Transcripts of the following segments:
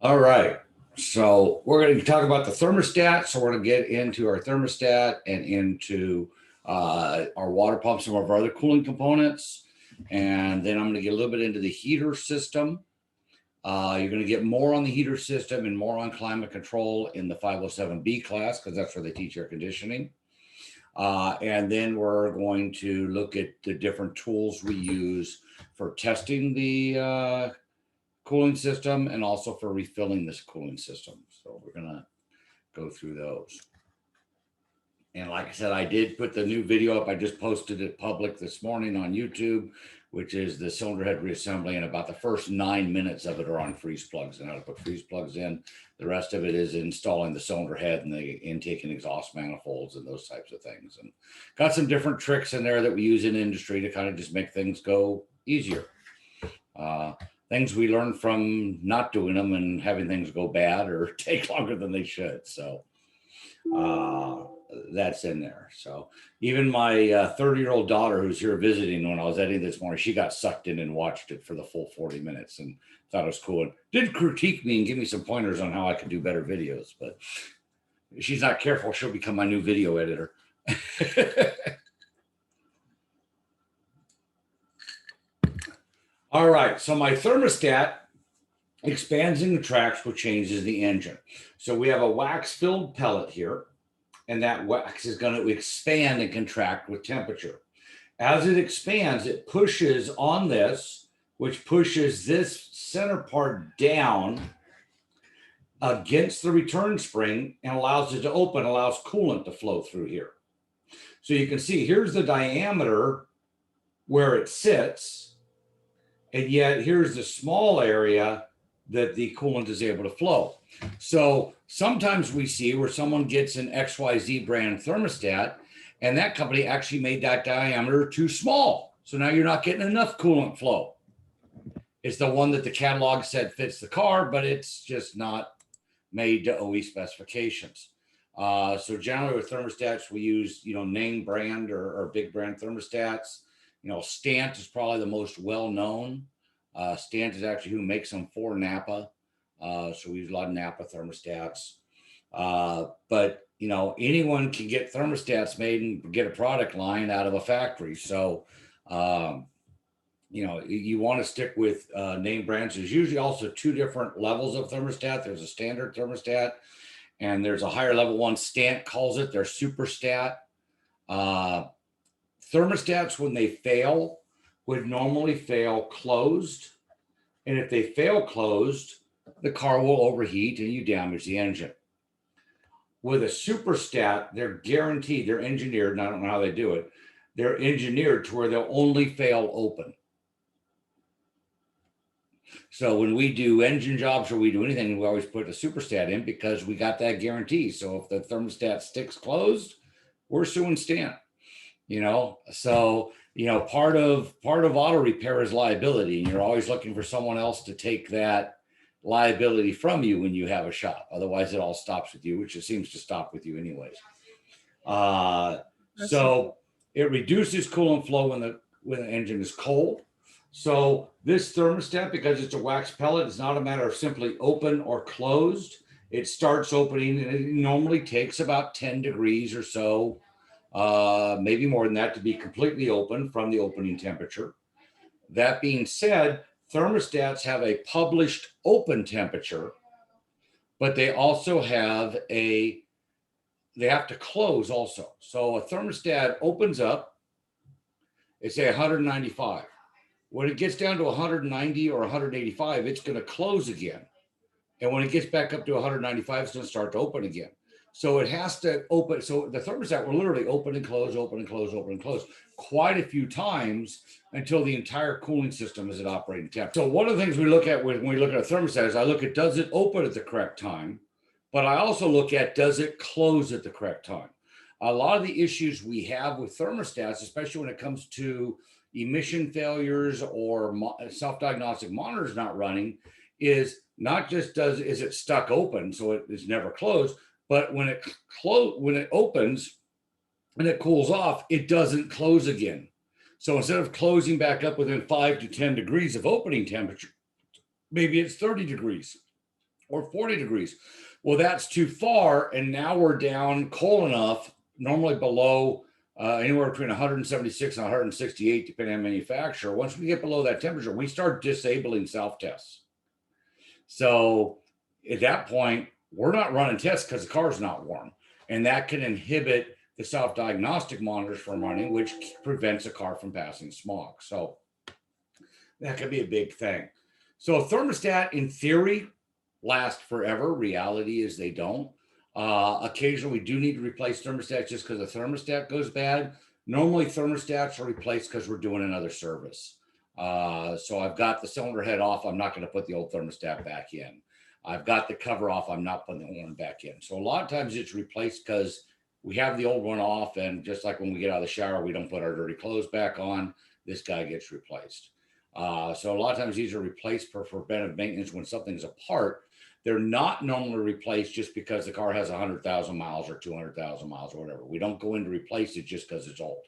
All right. So we're going to talk about the thermostat. So we're going to get into our thermostat and into our water pump, some of our other cooling components. And then I'm going to get a little bit into the heater system. You're going to get more on the heater system and more on climate control in the 507B class, because that's where they teach air conditioning. And then we're going to look at the different tools we use for testing the cooling system and also for refilling this cooling system. So we're gonna go through those. And like I said, I did put the new video up. I just posted it public this morning on YouTube, which is the cylinder head reassembly. And about the first 9 minutes of it are on freeze plugs and how to put freeze plugs in. The rest of it is installing the cylinder head and the intake and exhaust manifolds and those types of things. And got some different tricks in there that we use in industry to kind of just make things go easier. Things we learn from not doing them and having things go bad or take longer than they should. So that's in there. So even my 30-year-old daughter who's here visiting, when I was editing this morning, she got sucked in and watched it for the full 40 minutes and thought it was cool and did critique me and give me some pointers on how I could do better videos. But if she's not careful, she'll become my new video editor. All right, so my thermostat expands and contracts, which changes the engine. So we have a wax-filled pellet here, and that wax is going to expand and contract with temperature. As it expands, it pushes on this, which pushes this center part down against the return spring and allows it to open, allows coolant to flow through here. So you can see here's the diameter where it sits. And yet here's the small area that the coolant is able to flow. So sometimes we see where someone gets an XYZ brand thermostat and that company actually made that diameter too small. So now you're not getting enough coolant flow. It's the one that the catalog said fits the car, but it's just not made to OE specifications. So generally with thermostats, we use, name brand or big brand thermostats. Stant is probably the most well-known. Stant is actually who makes them for Napa. So we use a lot of Napa thermostats. But, anyone can get thermostats made and get a product line out of a factory. So, you want to stick with name brands. There's usually also two different levels of thermostat. There's a standard thermostat and there's a higher level one. Stant calls it their superstat. Thermostats, when they fail, would normally fail closed. And if they fail closed, the car will overheat and you damage the engine. With a superstat, they're guaranteed, they're engineered, and I don't know how they do it, they're engineered to where they'll only fail open. So when we do engine jobs or we do anything, we always put a superstat in because we got that guarantee. So if the thermostat sticks closed, we're suing Stant. So part of auto repair is liability, and you're always looking for someone else to take that liability from you when you have a shop. Otherwise it all stops with you, which it seems to stop with you anyways. So it reduces coolant flow when the engine is cold. So this thermostat, because it's a wax pellet, it's not a matter of simply open or closed. It starts opening and it normally takes about 10 degrees or so, maybe more than that, to be completely open from the opening temperature. That being said, thermostats have a published open temperature, but they also have they have to close also. So a thermostat opens up, it's say 195. When it gets down to 190 or 185, it's going to close again. And when it gets back up to 195, it's going to start to open again. So it has to open. So the thermostat will literally open and close, open and close, open and close quite a few times until the entire cooling system is at operating temperature. So one of the things we look at when we look at a thermostat is I look at, does it open at the correct time? But I also look at, does it close at the correct time? A lot of the issues we have with thermostats, especially when it comes to emission failures or self-diagnostic monitors not running, is not just is it stuck open, so it is never closed, but when it opens and it cools off, it doesn't close again. So instead of closing back up within 5 to 10 degrees of opening temperature, maybe it's 30 degrees or 40 degrees. Well, that's too far. And now we're down cold enough, normally below anywhere between 176 and 168, depending on manufacturer. Once we get below that temperature, we start disabling self tests. So at that point, we're not running tests because the car's not warm. And that can inhibit the self-diagnostic monitors from running, which prevents a car from passing smog. So that could be a big thing. So a thermostat, in theory, last forever. Reality is they don't. Occasionally, we do need to replace thermostats just because the thermostat goes bad. Normally, thermostats are replaced because we're doing another service. So I've got the cylinder head off. I'm not going to put the old thermostat back in. I've got the cover off. I'm not putting the horn back in. So a lot of times it's replaced because we have the old one off. And just like when we get out of the shower, we don't put our dirty clothes back on. This guy gets replaced. So a lot of times these are replaced for preventive maintenance when something's apart. They're not normally replaced just because the car has 100,000 miles or 200,000 miles or whatever. We don't go in to replace it just because it's old.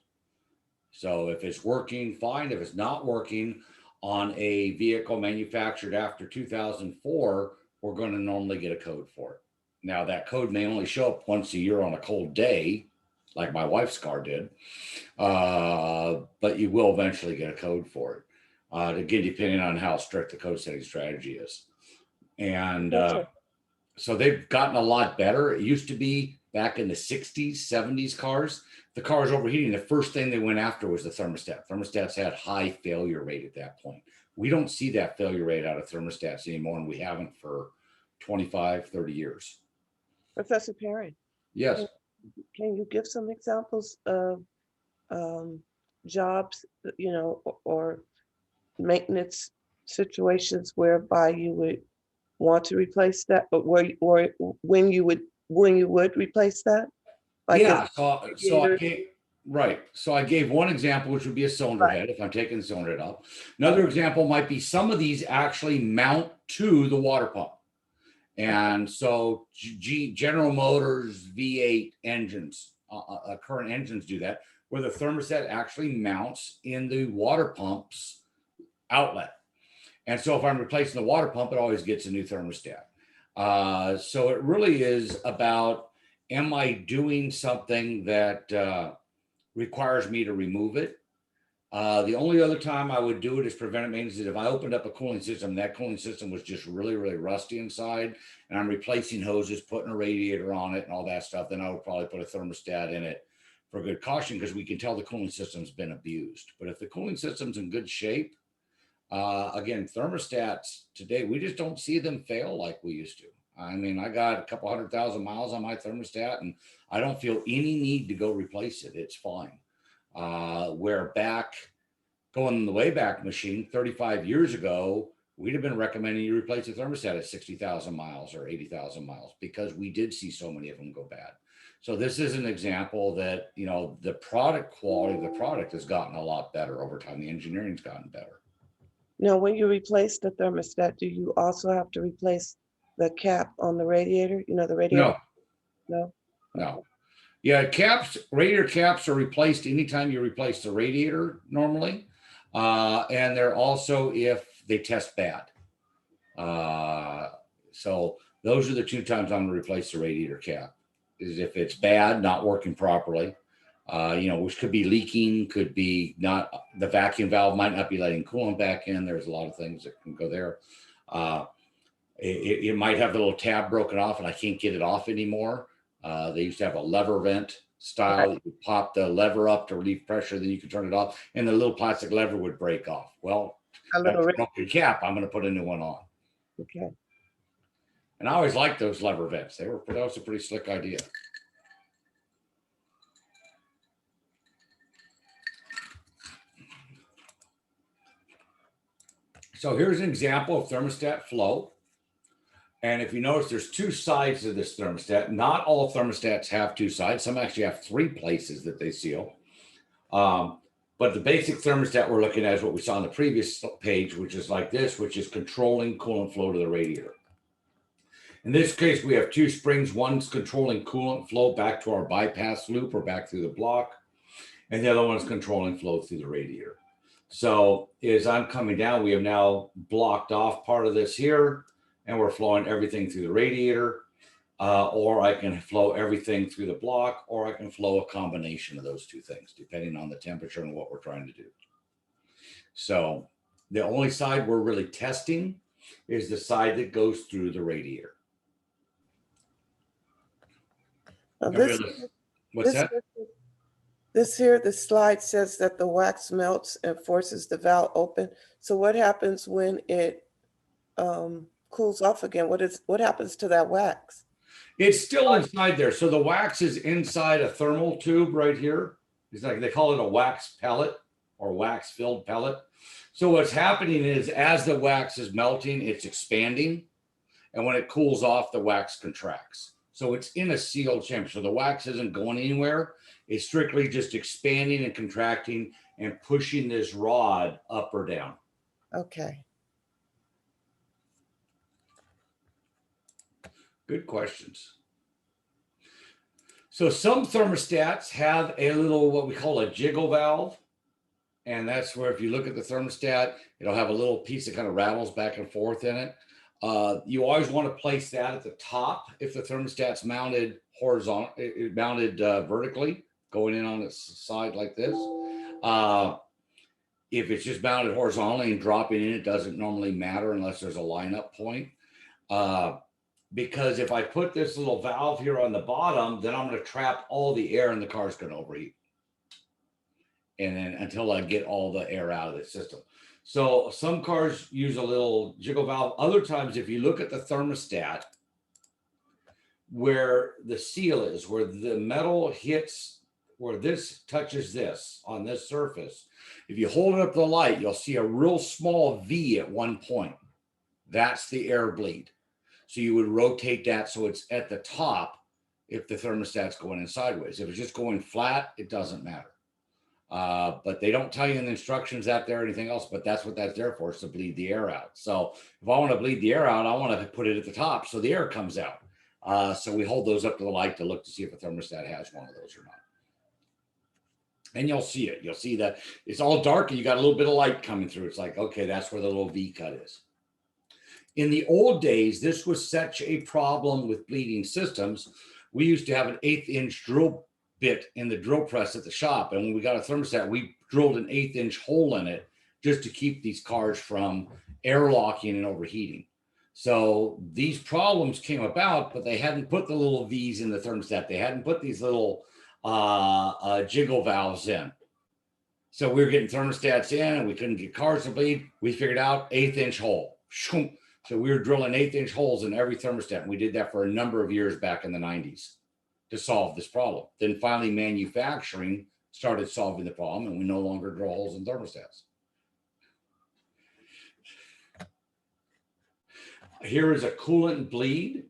So if it's working, fine. If it's not working on a vehicle manufactured after 2004, we're going to normally get a code for it. Now, that code may only show up once a year on a cold day, like my wife's car did, but you will eventually get a code for it. Again, depending on how strict the code setting strategy is. And so they've gotten a lot better. It used to be back in the 60s, 70s cars, the car was overheating. The first thing they went after was the thermostat. Thermostats had high failure rate at that point. We don't see that failure rate out of thermostats anymore, and we haven't for 25, 30 years. Professor Perry. Yes. Can you give some examples of jobs, or maintenance situations whereby you would want to replace that, but when you would replace that? Like yeah. So I gave one example, which would be a cylinder head, if I'm taking the cylinder head up. Another example might be some of these actually mount to the water pump. And so General Motors V8 engines, current engines do that, where the thermostat actually mounts in the water pump's outlet. And so if I'm replacing the water pump, it always gets a new thermostat. So it really is about, am I doing something that requires me to remove it? The only other time I would do it is preventive maintenance. If I opened up a cooling system, that cooling system was just really, really rusty inside, and I'm replacing hoses, putting a radiator on it and all that stuff, then I would probably put a thermostat in it for good caution, because we can tell the cooling system's been abused. But if the cooling system's in good shape, again, thermostats today, we just don't see them fail like we used to. I mean, I got a couple 100,000 miles on my thermostat, and I don't feel any need to go replace it. It's fine. Where back, going in the Wayback Machine 35 years ago, we'd have been recommending you replace the thermostat at 60,000 miles or 80,000 miles, because we did see so many of them go bad. So this is an example that, the product quality of the product has gotten a lot better over time. The engineering's gotten better. Now, when you replace the thermostat, do you also have to replace the cap on the radiator? The radiator? No. Yeah, radiator caps are replaced anytime you replace the radiator normally. And they're also if they test bad. So those are the two times I'm going to replace the radiator cap, is if it's bad, not working properly, which could be leaking, could be not, the vacuum valve might not be letting coolant back in. There's a lot of things that can go there. It might have the little tab broken off and I can't get it off anymore. They used to have a lever vent style. Right. You pop the lever up to relieve pressure, then you can turn it off, and the little plastic lever would break off. Well, that's a broken cap. I'm going to put a new one on. Okay. And I always liked those lever vents. That was a pretty slick idea. So here's an example of thermostat flow. And if you notice, there's two sides to this thermostat. Not all thermostats have two sides. Some actually have three places that they seal. But the basic thermostat we're looking at is what we saw on the previous page, which is like this, which is controlling coolant flow to the radiator. In this case, we have two springs. One's controlling coolant flow back to our bypass loop or back through the block. And the other one's controlling flow through the radiator. So as I'm coming down, we have now blocked off part of this here. and we're flowing everything through the radiator, or I can flow everything through the block, or I can flow a combination of those two things, depending on the temperature and what we're trying to do. So the only side we're really testing is the side that goes through the radiator. Now What's this, that? this here, the slide says that the wax melts and forces the valve open. So what happens when it cools off again? What happens to that wax? It's still inside there. So the wax is inside a thermal tube right here. It's like they call it a wax pellet or wax filled pellet. So what's happening is as the wax is melting, it's expanding. And when it cools off, the wax contracts. So it's in a sealed chamber. So the wax isn't going anywhere. It's strictly just expanding and contracting and pushing this rod up or down. Okay. Good questions. So some thermostats have a little, what we call a jiggle valve. And that's where if you look at the thermostat, it'll have a little piece that kind of rattles back and forth in it. You always want to place that at the top if the thermostat's mounted horizontal, mounted vertically, going in on its side like this. If it's just mounted horizontally and dropping in, it doesn't normally matter unless there's a lineup point. Because if I put this little valve here on the bottom, then I'm going to trap all the air and the car's going to overheat. And then until I get all the air out of the system. So some cars use a little jiggle valve. Other times, if you look at the thermostat, where the seal is, where the metal hits, where this touches this on this surface, if you hold it up to the light, you'll see a real small V at one point. That's the air bleed. So you would rotate that so it's at the top if the thermostat's going in sideways. If it's just going flat, it doesn't matter. But they don't tell you in the instructions that there or anything else, but that's what that's there for, is to bleed the air out. So if I want to bleed the air out, I want to put it at the top so the air comes out. So we hold those up to the light to look to see if a thermostat has one of those or not. And you'll see it. You'll see that it's all dark and you got a little bit of light coming through. It's like, okay, that's where the little V cut is. In the old days, this was such a problem with bleeding systems. We used to have an 1/8-inch drill bit in the drill press at the shop. And when we got a thermostat, we drilled an 1/8-inch hole in it just to keep these cars from airlocking and overheating. So these problems came about, but they hadn't put the little V's in the thermostat. They hadn't put these little jiggle valves in. So we were getting thermostats in and we couldn't get cars to bleed. We figured out 1/8-inch hole. So we were drilling 1/8-inch holes in every thermostat. And we did that for a number of years back in the 90s to solve this problem. Then finally manufacturing started solving the problem and we no longer drill holes in thermostats. Here is a coolant bleed.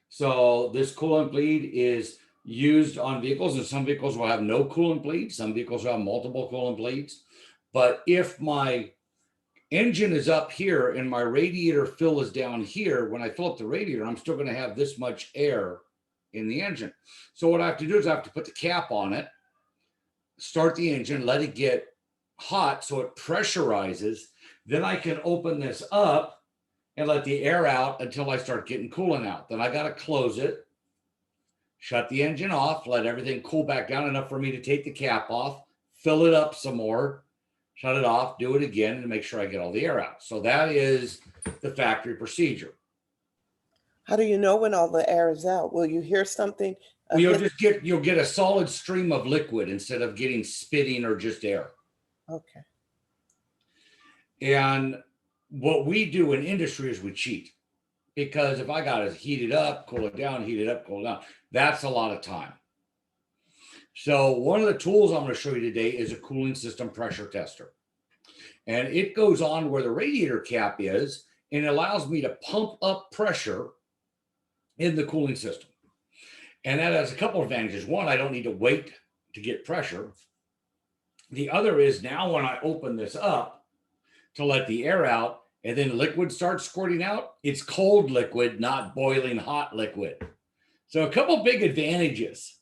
So this coolant bleed is used on vehicles, and some vehicles will have no coolant bleed. Some vehicles will have multiple coolant bleeds. But if my engine is up here and my radiator fill is down here, when I fill up the radiator, I'm still going to have this much air in the engine. So what I have to do is I have to put the cap on it, start the engine, let it get hot so it pressurizes. Then I can open this up and let the air out until I start getting coolant out. Then I got to close it, shut the engine off, let everything cool back down enough for me to take the cap off, fill it up some more, shut it off, do it again, and make sure I get all the air out. So that is the factory procedure. How do you know when all the air is out? Will you hear something? Well, you'll get a solid stream of liquid instead of getting spitting or just air. Okay. And what we do in industry is we cheat, because if I got to heat it up, cool it down, heat it up, cool it down, that's a lot of time. So one of the tools I'm going to show you today is a cooling system pressure tester. And it goes on where the radiator cap is and allows me to pump up pressure in the cooling system. And that has a couple of advantages. One, I don't need to wait to get pressure. The other is now when I open this up to let the air out and then liquid starts squirting out, it's cold liquid, not boiling hot liquid. So a couple big advantages.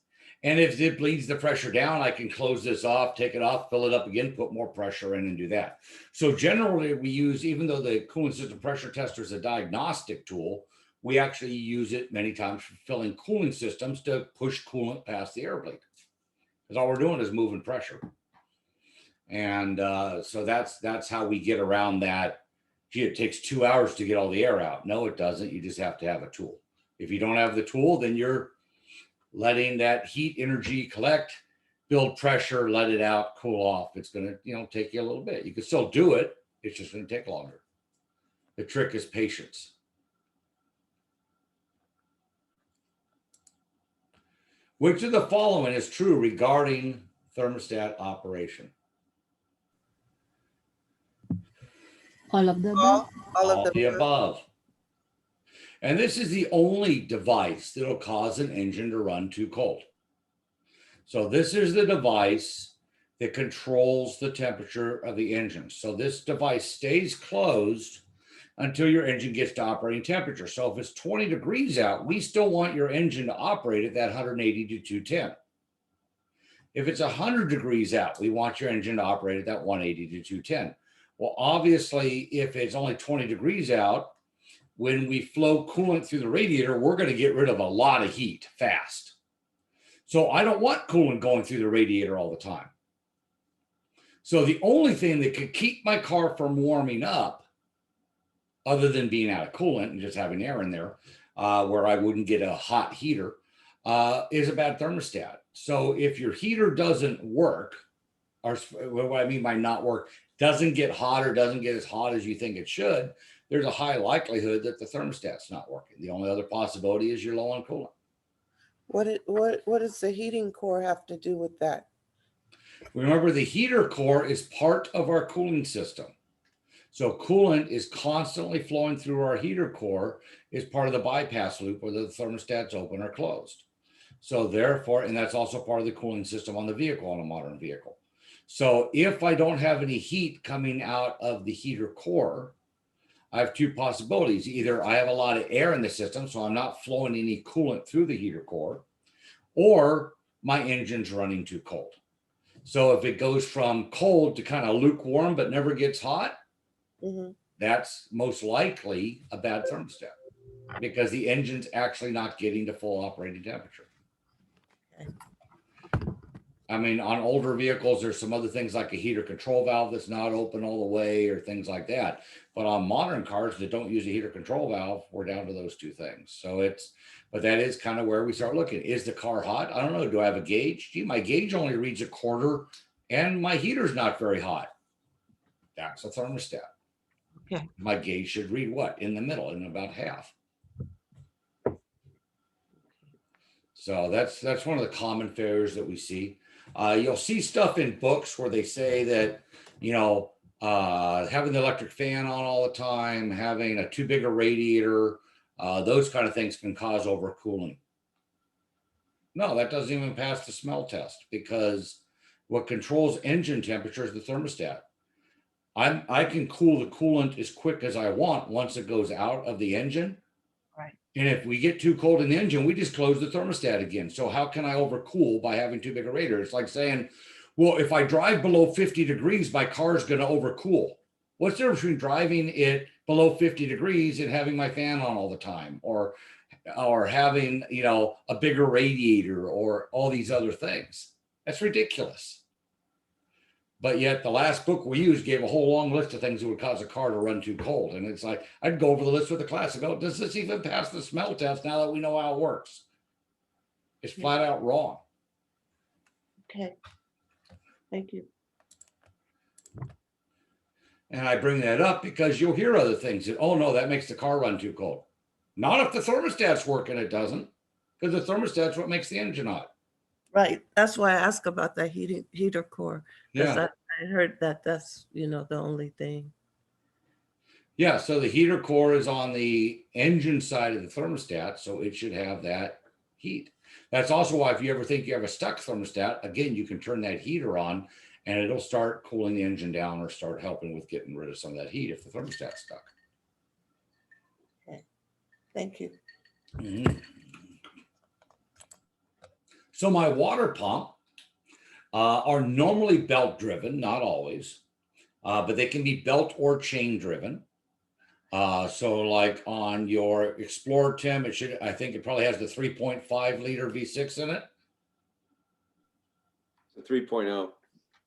And if it bleeds the pressure down, I can close this off, take it off, fill it up again, put more pressure in and do that. So generally we use, even though the cooling system pressure tester is a diagnostic tool, we actually use it many times for filling cooling systems to push coolant past the air bleed. Because all we're doing is moving pressure. And so that's how we get around that. Gee, it takes 2 hours to get all the air out. No, it doesn't. You just have to have a tool. If you don't have the tool, then you're letting that heat energy collect, build pressure, let it out, cool off. It's going to, take you a little bit. You can still do it. It's just going to take longer. The trick is patience. Which of the following is true regarding thermostat operation? All of the above. All All of the the above. And this is the only device that'll cause an engine to run too cold. So this is the device that controls the temperature of the engine. So this device stays closed until your engine gets to operating temperature. So if it's 20 degrees out, we still want your engine to operate at that 180 to 210. If it's 100 degrees out, we want your engine to operate at that 180 to 210. Well, obviously, if it's only 20 degrees out, when we flow coolant through the radiator, we're going to get rid of a lot of heat fast. So I don't want coolant going through the radiator all the time. So the only thing that could keep my car from warming up, other than being out of coolant and just having air in there, where I wouldn't get a hot heater, is a bad thermostat. So if your heater doesn't work, or what I mean by not work, doesn't get hot or doesn't get as hot as you think it should, there's a high likelihood that the thermostat's not working. The only other possibility is you're low on coolant. what does the heating core have to do with that? Remember, the heater core is part of our cooling system. So coolant is constantly flowing through our heater core, is part of the bypass loop, whether the thermostat's open or closed. So therefore, and that's also part of the cooling system on the vehicle, on a modern vehicle. So if I don't have any heat coming out of the heater core, I have two possibilities. Either I have a lot of air in the system, so I'm not flowing any coolant through the heater core, or my engine's running too cold. So if it goes from cold to kind of lukewarm but never gets hot, that's most likely a bad thermostat, because the engine's actually not getting to full operating temperature. Okay. I mean, on older vehicles, there's some other things like a heater control valve that's not open all the way or things like that. But on modern cars that don't use a heater control valve, we're down to those two things. So but that is kind of where we start looking. Is the car hot? I don't know. Do I have a gauge? Gee, my gauge only reads a quarter and my heater's not very hot. That's a thermostat. Okay. My gauge should read what? In the middle, in about half. So that's one of the common failures that we see. You'll see stuff in books where they say that, having the electric fan on all the time, having a too big a radiator, those kind of things can cause overcooling. No, that doesn't even pass the smell test, because what controls engine temperature is the thermostat. I can cool the coolant as quick as I want once it goes out of the engine. Right. And if we get too cold in the engine, we just close the thermostat again. So how can I overcool by having too big a radiator? It's like saying, well, if I drive below 50 degrees, my car is going to overcool. What's the difference between driving it below 50 degrees and having my fan on all the time, or having, a bigger radiator, or all these other things? That's ridiculous. But yet the last book we used gave a whole long list of things that would cause a car to run too cold. And it's like, I'd go over the list with the class and go, does this even pass the smell test now that we know how it works? It's flat out wrong. Okay. Thank you. And I bring that up because you'll hear other things that, oh no, that makes the car run too cold. Not if the thermostat's working, it doesn't, because the thermostat's what makes the engine hot. Right. That's why I asked about that heater core. Because Yeah. I heard that's, the only thing. Yeah. So the heater core is on the engine side of the thermostat, so it should have that heat. That's also why if you ever think you have a stuck thermostat, again, you can turn that heater on and it'll start cooling the engine down or start helping with getting rid of some of that heat if the thermostat's stuck. Okay. Thank you. Mm-hmm. So my water pump are normally belt driven, not always, but they can be belt or chain driven. So like on your Explorer, Tim, I think it probably has the 3.5 liter V6 in it. The 3.0.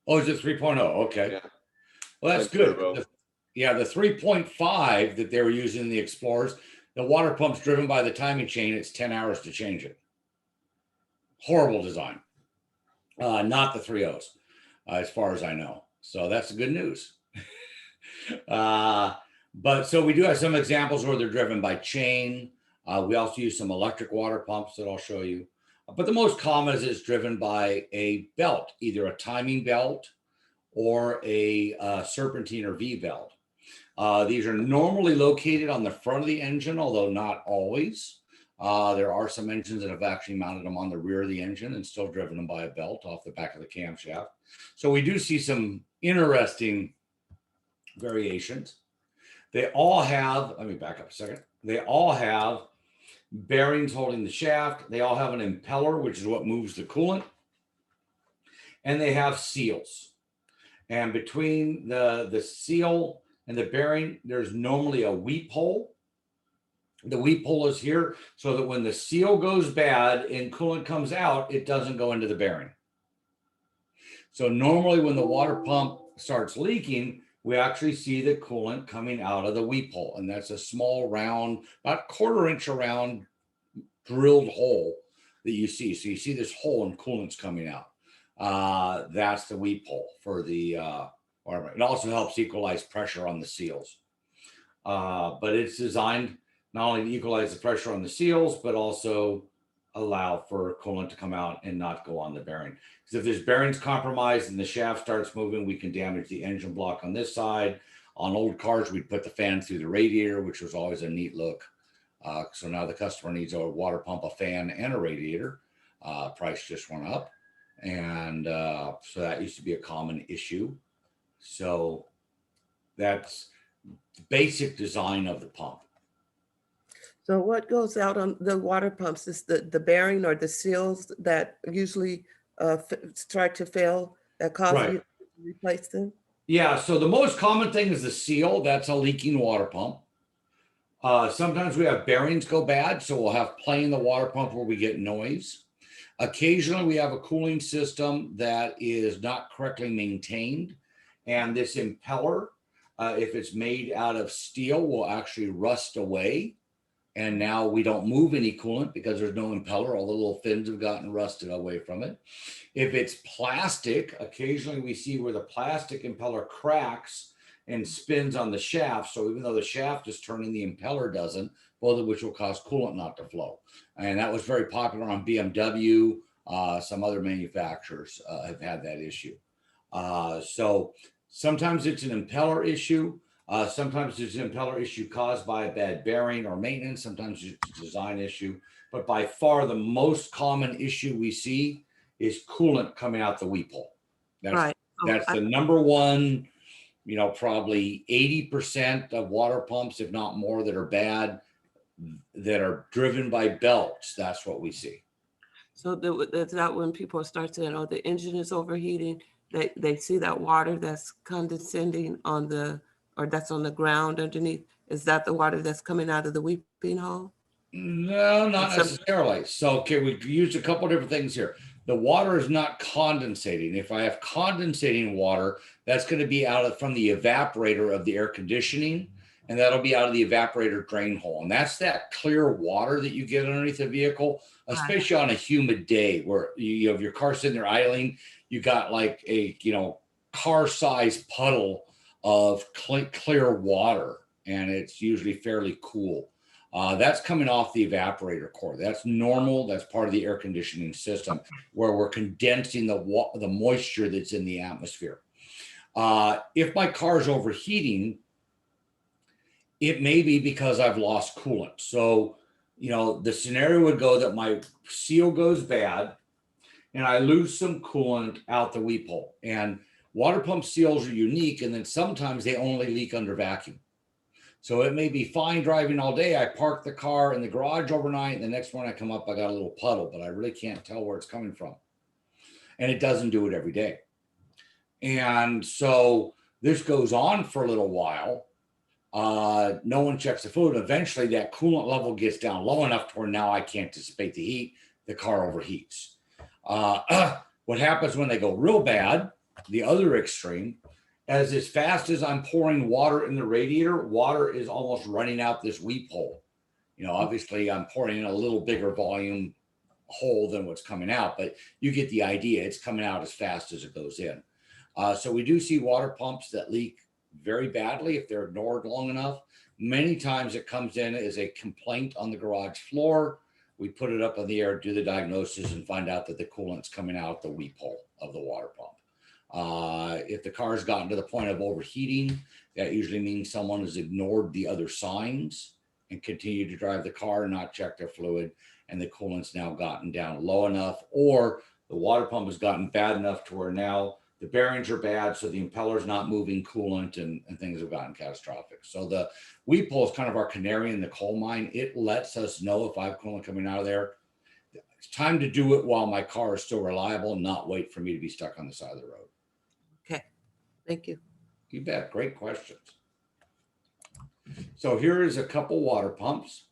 Oh, is it 3.0? Okay. Yeah. Well, that's Twin good. turbo. Yeah, the 3.5 that they were using in the Explorers, the water pump's driven by the timing chain. It's 10 hours to change it. Horrible design. Not the 3.0s, as far as I know. So that's the good news. But so we do have some examples where they're driven by chain. We also use some electric water pumps that I'll show you. But the most common is it's driven by a belt, either a timing belt or a serpentine or V belt. These are normally located on the front of the engine, although not always. There are some engines that have actually mounted them on the rear of the engine and still driven them by a belt off the back of the camshaft. So we do see some interesting variations. They all have, let me back up a second. They all have bearings holding the shaft. They all have an impeller, which is what moves the coolant. And they have seals. And between the seal and the bearing, there's normally a weep hole. The weep hole is here so that when the seal goes bad and coolant comes out, it doesn't go into the bearing. So normally when the water pump starts leaking, we actually see the coolant coming out of the weep hole. And that's a small round, about 1/4 inch around drilled hole that you see. So you see this hole and coolant's coming out. That's the weep hole for the water. It also helps equalize pressure on the seals. But it's designed not only to equalize the pressure on the seals, but also allow for coolant to come out and not go on the bearing. Because if this bearing's compromised and the shaft starts moving, we can damage the engine block on this side. On old cars, we'd put the fan through the radiator, which was always a neat look. So now the customer needs a water pump, a fan, and a radiator. Price just went up. And so that used to be a common issue. So that's the basic design of the pump. So what goes out on the water pumps is the bearing or the seals that usually start to fail that cause Right. you to replace them? Yeah, so the most common thing is the seal. That's a leaking water pump. Sometimes we have bearings go bad, so we'll have play in the water pump where we get noise. Occasionally, we have a cooling system that is not correctly maintained, and this impeller, if it's made out of steel, will actually rust away. And now we don't move any coolant because there's no impeller. All the little fins have gotten rusted away from it. If it's plastic, occasionally we see where the plastic impeller cracks and spins on the shaft. So even though the shaft is turning, the impeller doesn't, both of which will cause coolant not to flow. And that was very popular on BMW. Some other manufacturers have had that issue. So sometimes it's an impeller issue. Sometimes there's an impeller issue caused by a bad bearing or maintenance. Sometimes it's a design issue. But by far the most common issue we see is coolant coming out the weep hole. Right. That's the number one, probably 80% of water pumps, if not more, that are bad, that are driven by belts. That's what we see. So that's not when people start saying, oh, the engine is overheating. They see that water that's condensing or that's on the ground underneath. Is that the water that's coming out of the weeping hole? No, not necessarily. So, okay, we used a couple different things here. The water is not condensating. If I have condensating water, that's going to be from the evaporator of the air conditioning, and that'll be out of the evaporator drain hole. And that's that clear water that you get underneath the vehicle, especially on a humid day where you have your car sitting there idling. You got like a car-sized puddle of clear water, and it's usually fairly cool. That's coming off the evaporator core. That's normal. That's part of the air conditioning system where we're condensing the moisture that's in the atmosphere. If my car is overheating, it may be because I've lost coolant. So, the scenario would go that my seal goes bad and I lose some coolant out the weep hole. And water pump seals are unique, and then sometimes they only leak under vacuum. So it may be fine driving all day. I park the car in the garage overnight, and the next morning I come up, I got a little puddle, but I really can't tell where it's coming from. And it doesn't do it every day. And so this goes on for a little while. No one checks the fluid. Eventually, that coolant level gets down low enough to where now I can't dissipate the heat. The car overheats. What happens when they go real bad, the other extreme, as fast as I'm pouring water in the radiator, water is almost running out this weep hole. You know, obviously I'm pouring in a little bigger volume hole than what's coming out, but you get the idea. It's coming out as fast as it goes in. So we do see water pumps that leak very badly if they're ignored long enough. Many times it comes in as a complaint on the garage floor. We put it up in the air, do the diagnosis, and find out that the coolant's coming out the weep hole of the water pump. If the car's gotten to the point of overheating, that usually means someone has ignored the other signs and continued to drive the car and not check their fluid, and the coolant's now gotten down low enough, or the water pump has gotten bad enough to where now the bearings are bad, so the impeller's not moving coolant, and things have gotten catastrophic. So the weep hole is kind of our canary in the coal mine. It lets us know if I have coolant coming out of there. It's time to do it while my car is still reliable, not wait for me to be stuck on the side of the road. Okay, thank you. You bet. Great questions. So here is a couple water pumps.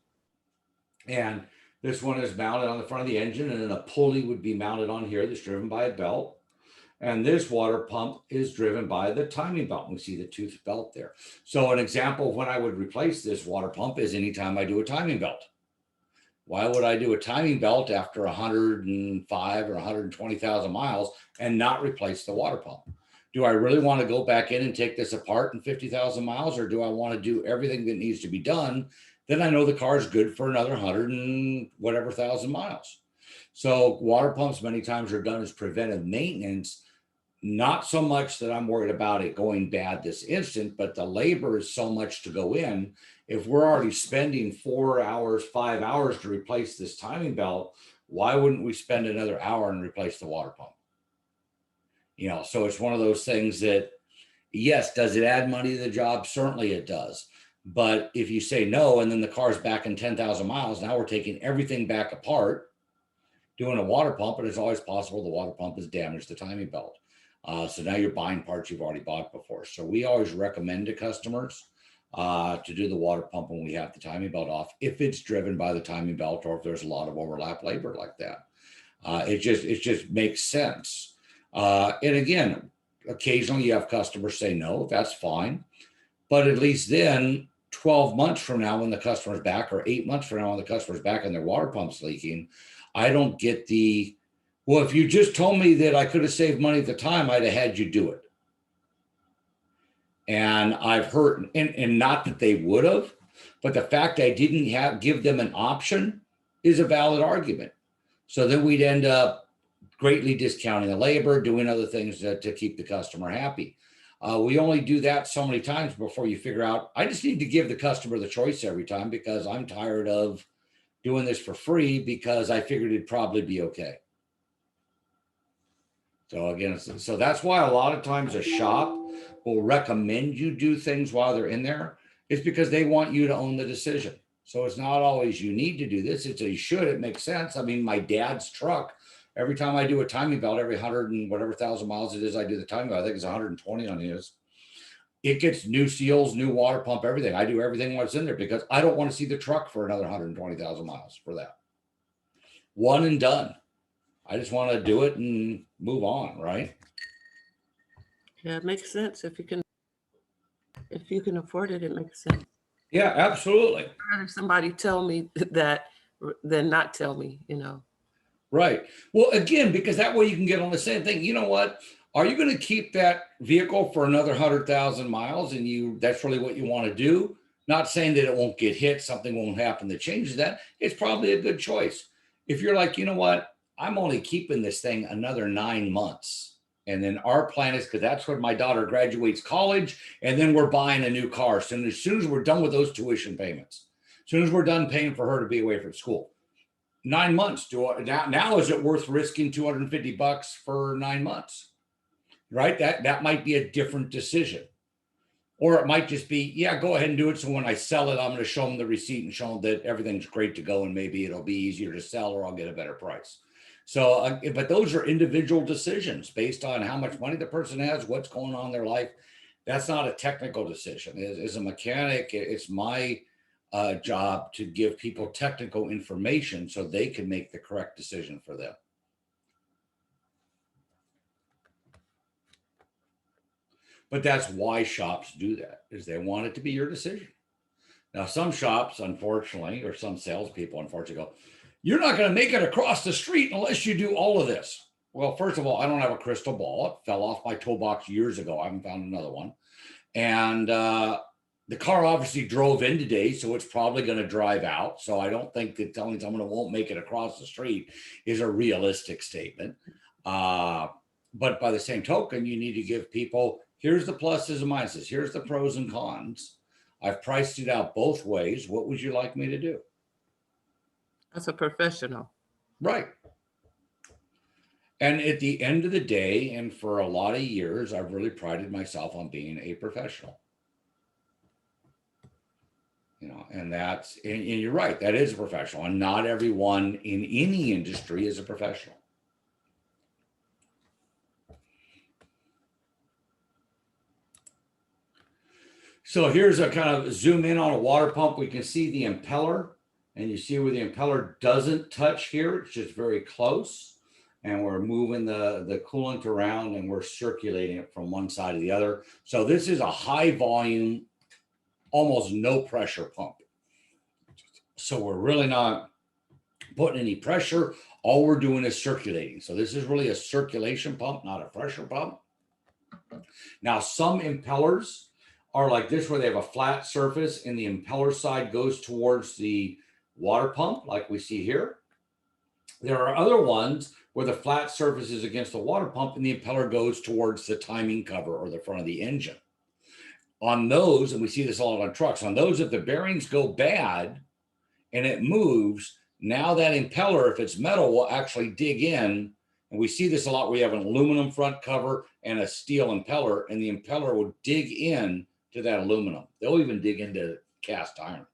And this one is mounted on the front of the engine, and then a pulley would be mounted on here that's driven by a belt. And this water pump is driven by the timing belt. We see the tooth belt there. So an example of when I would replace this water pump is anytime I do a timing belt. Why would I do a timing belt after 105 or 120,000 miles and not replace the water pump? Do I really want to go back in and take this apart in 50,000 miles, or do I want to do everything that needs to be done? Then I know the car is good for another 100 and whatever thousand miles. So water pumps many times are done as preventive maintenance, not so much that I'm worried about it going bad this instant, but the labor is so much to go in. If we're already spending 4 hours, 5 hours to replace this timing belt, why wouldn't we spend another hour and replace the water pump? You know, so it's one of those things that, yes, does it add money to the job? Certainly it does. But if you say no, and then the car's back in 10,000 miles, now we're taking everything back apart, doing a water pump, and it's always possible the water pump has damaged the timing belt. So now you're buying parts you've already bought before. So we always recommend to customers to do the water pump when we have the timing belt off, if it's driven by the timing belt or if there's a lot of overlap labor like that. It just makes sense. And again, occasionally you have customers say no, that's fine. But at least then 12 months from now when the customer's back, or 8 months from now when the customer's back and their water pump's leaking, I don't get the, well, if you just told me that I could have saved money at the time, I'd have had you do it. And I've heard, and not that they would have, but the fact I didn't give them an option is a valid argument. So then we'd end up greatly discounting the labor, doing other things to keep the customer happy. We only do that so many times before you figure out, I just need to give the customer the choice every time because I'm tired of doing this for free because I figured it'd probably be okay. So again, so that's why a lot of times a shop will recommend you do things while they're in there. It's because they want you to own the decision. So it's not always you need to do this. It's a you should. It makes sense. I mean, my dad's truck, every time I do a timing belt, every 100 and whatever thousand miles it is, I do the timing belt. I think it's 120 on his. It gets new seals, new water pump, everything. I do everything what's in there because I don't want to see the truck for another 120,000 miles for that. One and done. I just want to do it and move on, right? Yeah, it makes sense. If you can afford it, it makes sense. Yeah, absolutely. I'd rather somebody tell me that than not tell me, you know. Right. Well, again, because that way you can get on the same thing. You know what? Are you going to keep that vehicle for another 100,000 miles and that's really what you want to do? Not saying that it won't get hit, something won't happen that changes that. It's probably a good choice. If you're like, you know what? I'm only keeping this thing another 9 months. And then our plan is, because that's when my daughter graduates college, and then we're buying a new car. So as soon as we're done with those tuition payments, as soon as we're done paying for her to be away from school, 9 months. Now is it worth risking $250 for 9 months? Right? That might be a different decision. Or it might just be, yeah, go ahead and do it. So when I sell it, I'm going to show them the receipt and show them that everything's great to go. And maybe it'll be easier to sell or I'll get a better price. So, but those are individual decisions based on how much money the person has, what's going on in their life. That's not a technical decision. As a mechanic, it's my job to give people technical information so they can make the correct decision for them. But that's why shops do that, is they want it to be your decision. Now, some shops, unfortunately, or some salespeople, unfortunately, go, you're not going to make it across the street unless you do all of this. Well, first of all, I don't have a crystal ball. It fell off my toolbox years ago. I haven't found another one. And the car obviously drove in today, so it's probably going to drive out. So I don't think that telling someone it won't make it across the street is a realistic statement. But by the same token, you need to give people, here's the pluses and minuses. Here's the pros and cons. I've priced it out both ways. What would you like me to do? As a professional. Right. And at the end of the day, and for a lot of years, I've really prided myself on being a professional. You know, and that's, and you're right, that is a professional. And not everyone in any industry is a professional. So here's a kind of zoom in on a water pump. We can see the impeller, and you see where the impeller doesn't touch here. It's just very close. And we're moving the coolant around and we're circulating it from one side to the other. So this is a high volume, almost no pressure pump. So we're really not putting any pressure. All we're doing is circulating. So this is really a circulation pump, not a pressure pump. Now, some impellers are like this, where they have a flat surface and the impeller side goes towards the water pump, like we see here. There are other ones where the flat surface is against the water pump and the impeller goes towards the timing cover or the front of the engine. On those, and we see this a lot on trucks, on those, if the bearings go bad and it moves, now that impeller, if it's metal, will actually dig in. And we see this a lot where you have an aluminum front cover and a steel impeller, and the impeller will dig in to that aluminum. They'll even dig into cast iron,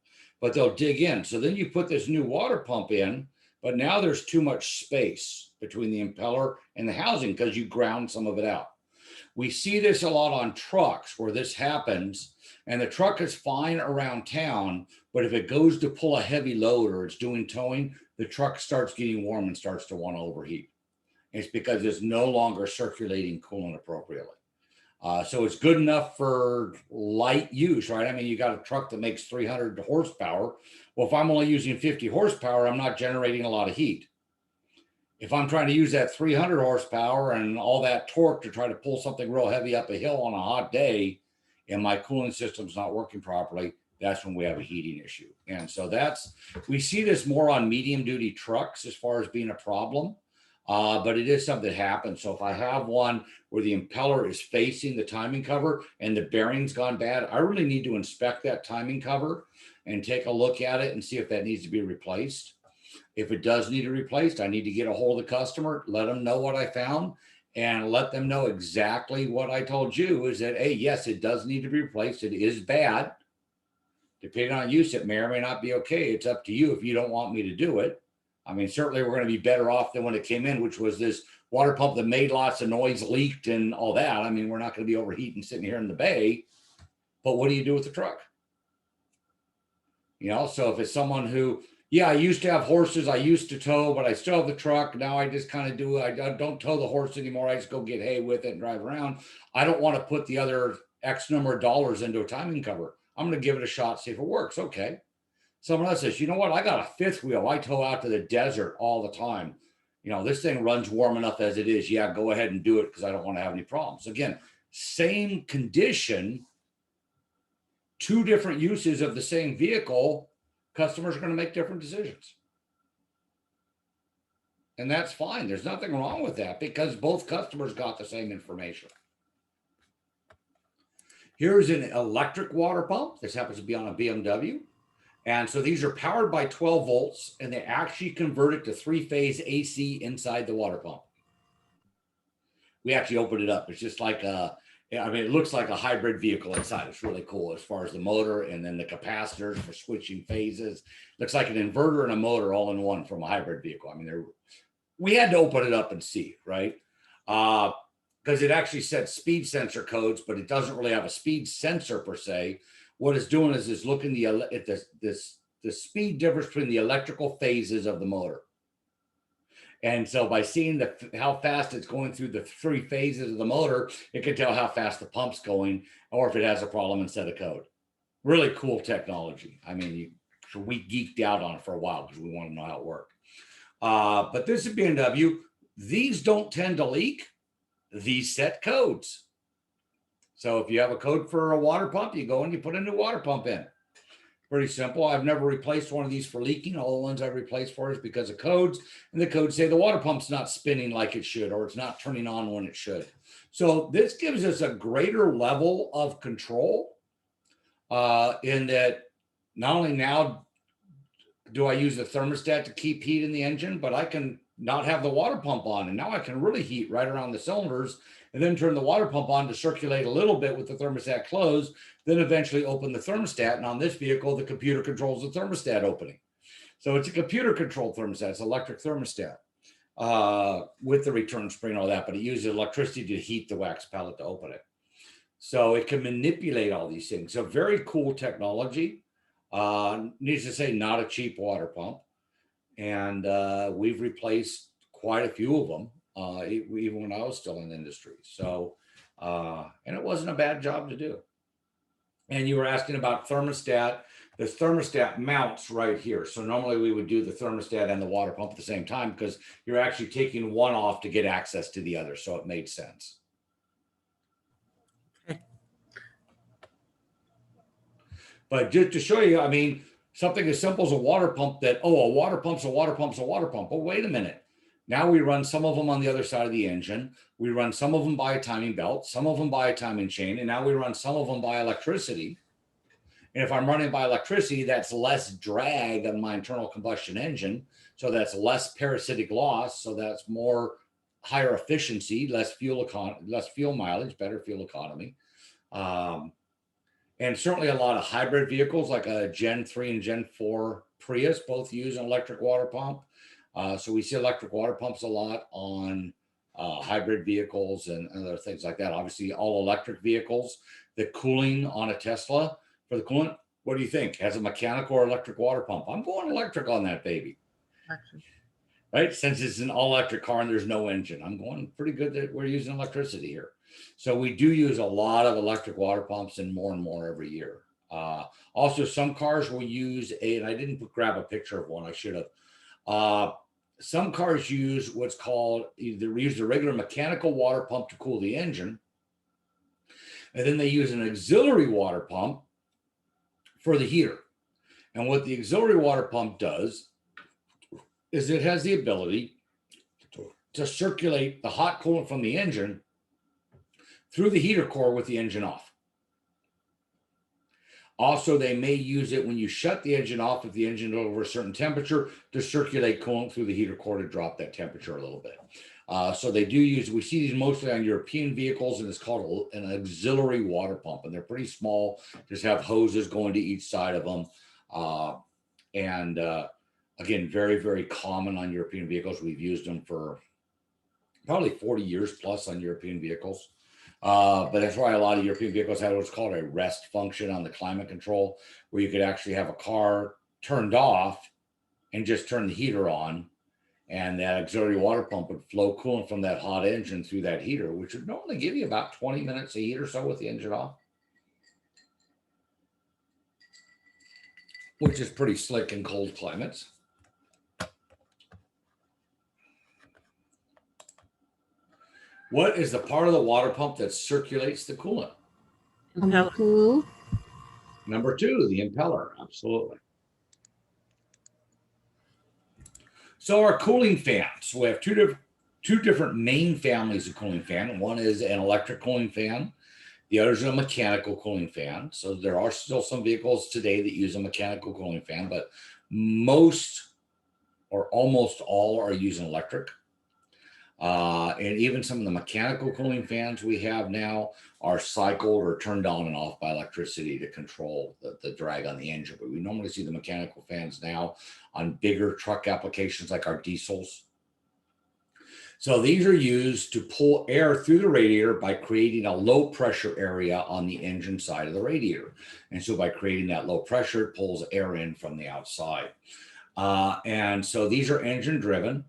but they'll dig in. So then you put this new water pump in, but now there's too much space between the impeller and the housing because you ground some of it out. We see this a lot on trucks where this happens, and the truck is fine around town, but if it goes to pull a heavy load or it's doing towing, the truck starts getting warm and starts to want to overheat. It's because it's no longer circulating coolant appropriately. So it's good enough for light use, right? I mean, you got a truck that makes 300 horsepower. Well, if I'm only using 50 horsepower, I'm not generating a lot of heat. If I'm trying to use that 300 horsepower and all that torque to try to pull something real heavy up a hill on a hot day, and my cooling system's not working properly, that's when we have a heating issue. And so we see this more on medium duty trucks as far as being a problem. But it is something that happens. So if I have one where the impeller is facing the timing cover and the bearing's gone bad, I really need to inspect that timing cover and take a look at it and see if that needs to be replaced. If it does need to be replaced, I need to get a hold of the customer, let them know what I found, and let them know exactly what I told you, is that, hey, yes, it does need to be replaced. It is bad. Depending on use, it may or may not be okay. It's up to you if you don't want me to do it. I mean, certainly we're going to be better off than when it came in, which was this water pump that made lots of noise, leaked and all that. I mean, we're not going to be overheating sitting here in the bay, but what do you do with the truck? You know, so if it's someone who, yeah, I used to have horses, I used to tow, but I still have the truck. Now I just kind of I don't tow the horse anymore. I just go get hay with it and drive around. I don't want to put the other X number of dollars into a timing cover. I'm going to give it a shot, see if it works. Okay. Someone else says, you know what? I got a fifth wheel. I tow out to the desert all the time. You know, this thing runs warm enough as it is. Yeah, go ahead and do it because I don't want to have any problems. Again, same condition, two different uses of the same vehicle, customers are going to make different decisions. And that's fine. There's nothing wrong with that because both customers got the same information. Here's an electric water pump. This happens to be on a BMW. And so these are powered by 12 volts, and they actually convert it to 3-phase AC inside the water pump. We actually opened it up. It's just like I mean, it looks like a hybrid vehicle inside. It's really cool as far as the motor and then the capacitors for switching phases. Looks like an inverter and a motor all in one from a hybrid vehicle. I mean, we had to open it up and see, right? Because it actually sets speed sensor codes, but it doesn't really have a speed sensor per se. What it's doing is looking at the speed difference between the electrical phases of the motor. And so by seeing how fast it's going through the 3 phases of the motor, it can tell how fast the pump's going or if it has a problem and set a code. Really cool technology. I mean, we geeked out on it for a while because we want to know how it worked. But this is B&W. These don't tend to leak. These set codes. So if you have a code for a water pump, you go and you put a new water pump in. Pretty simple. I've never replaced one of these for leaking. All the ones I've replaced for is because of codes, and the codes say the water pump's not spinning like it should, or it's not turning on when it should. So this gives us a greater level of control in that not only now do I use the thermostat to keep heat in the engine, but I can not have the water pump on, and now I can really heat right around the cylinders and then turn the water pump on to circulate a little bit with the thermostat closed, then eventually open the thermostat. And on this vehicle, the computer controls the thermostat opening. So it's a computer controlled thermostat. It's electric thermostat with the return spring and all that, but it uses electricity to heat the wax pellet to open it. So it can manipulate all these things. So very cool technology. Needs to say, not a cheap water pump. And we've replaced quite a few of them, even when I was still in the industry. So, and it wasn't a bad job to do. And you were asking about thermostat. The thermostat mounts right here. So normally we would do the thermostat and the water pump at the same time because you're actually taking one off to get access to the other. So it made sense. Okay. But just to show you, I mean, something as simple as a water pump that, oh, a water pump's a water pump's a water pump. Well, wait a minute. Now we run some of them on the other side of the engine. We run some of them by a timing belt, some of them by a timing chain, and now we run some of them by electricity. And if I'm running by electricity, that's less drag on my internal combustion engine. So that's less parasitic loss. So that's more higher efficiency, less fuel mileage, better fuel economy. And certainly a lot of hybrid vehicles like a Gen 3 and Gen 4 Prius both use an electric water pump. So we see electric water pumps a lot on hybrid vehicles and other things like that. Obviously, all electric vehicles, the cooling on a Tesla for the coolant, what do you think? Has a mechanical or electric water pump? I'm going electric on that baby. Actually. Right? Since it's an all electric car and there's no engine, I'm going pretty good that we're using electricity here. So we do use a lot of electric water pumps and more every year. Also, some cars will use and I didn't grab a picture of one, I should have. Some cars use what's called either use the regular mechanical water pump to cool the engine, and then they use an auxiliary water pump for the heater. And what the auxiliary water pump does is it has the ability to circulate the hot coolant from the engine through the heater core with the engine off. Also, they may use it when you shut the engine off if the engine is over a certain temperature to circulate coolant through the heater core to drop that temperature a little bit. So they do use, we see these mostly on European vehicles, and it's called an auxiliary water pump. And they're pretty small, just have hoses going to each side of them. Again, very common on European vehicles. We've used them for probably 40 years plus on European vehicles. But that's why a lot of European vehicles have what's called a rest function on the climate control, where you could actually have a car turned off and just turn the heater on, and that auxiliary water pump would flow coolant from that hot engine through that heater, which would normally give you about 20 minutes a heat or so with the engine off, which is pretty slick in cold climates. What is the part of the water pump that circulates the coolant? Number 2. Number 2, the impeller. Absolutely. So our cooling fans, we have two different main families of cooling fan. One is an electric cooling fan. The other is a mechanical cooling fan. So there are still some vehicles today that use a mechanical cooling fan, but most or almost all are using electric. And even some of the mechanical cooling fans we have now are cycled or turned on and off by electricity to control the drag on the engine. But we normally see the mechanical fans now on bigger truck applications like our diesels. So these are used to pull air through the radiator by creating a low pressure area on the engine side of the radiator. And so by creating that low pressure, it pulls air in from the outside. And so these are engine driven,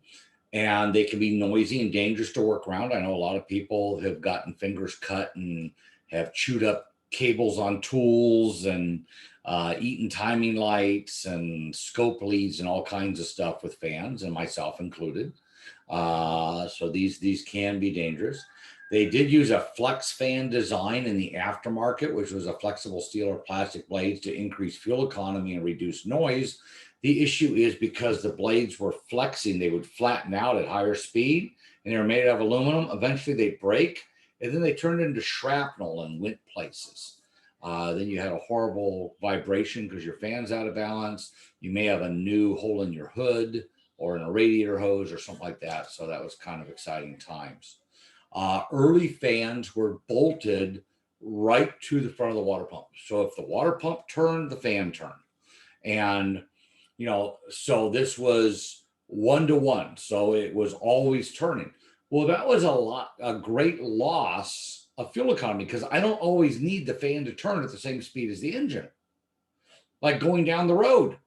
and they can be noisy and dangerous to work around. I know a lot of people have gotten fingers cut and have chewed up cables on tools and eaten timing lights and scope leads and all kinds of stuff with fans, and myself included. So these can be dangerous. They did use a flex fan design in the aftermarket, which was a flexible steel or plastic blades to increase fuel economy and reduce noise. The issue is because the blades were flexing, they would flatten out at higher speed, and they were made out of aluminum. Eventually they break, and then they turned into shrapnel and went places. Then you had a horrible vibration because your fan's out of balance. You may have a new hole in your hood or in a radiator hose or something like that. So that was kind of exciting times. Early fans were bolted right to the front of the water pump. So if the water pump turned, the fan turned. And, so this was 1-to-1. So it was always turning. Well, that was a great loss of fuel economy because I don't always need the fan to turn at the same speed as the engine. Like going down the road.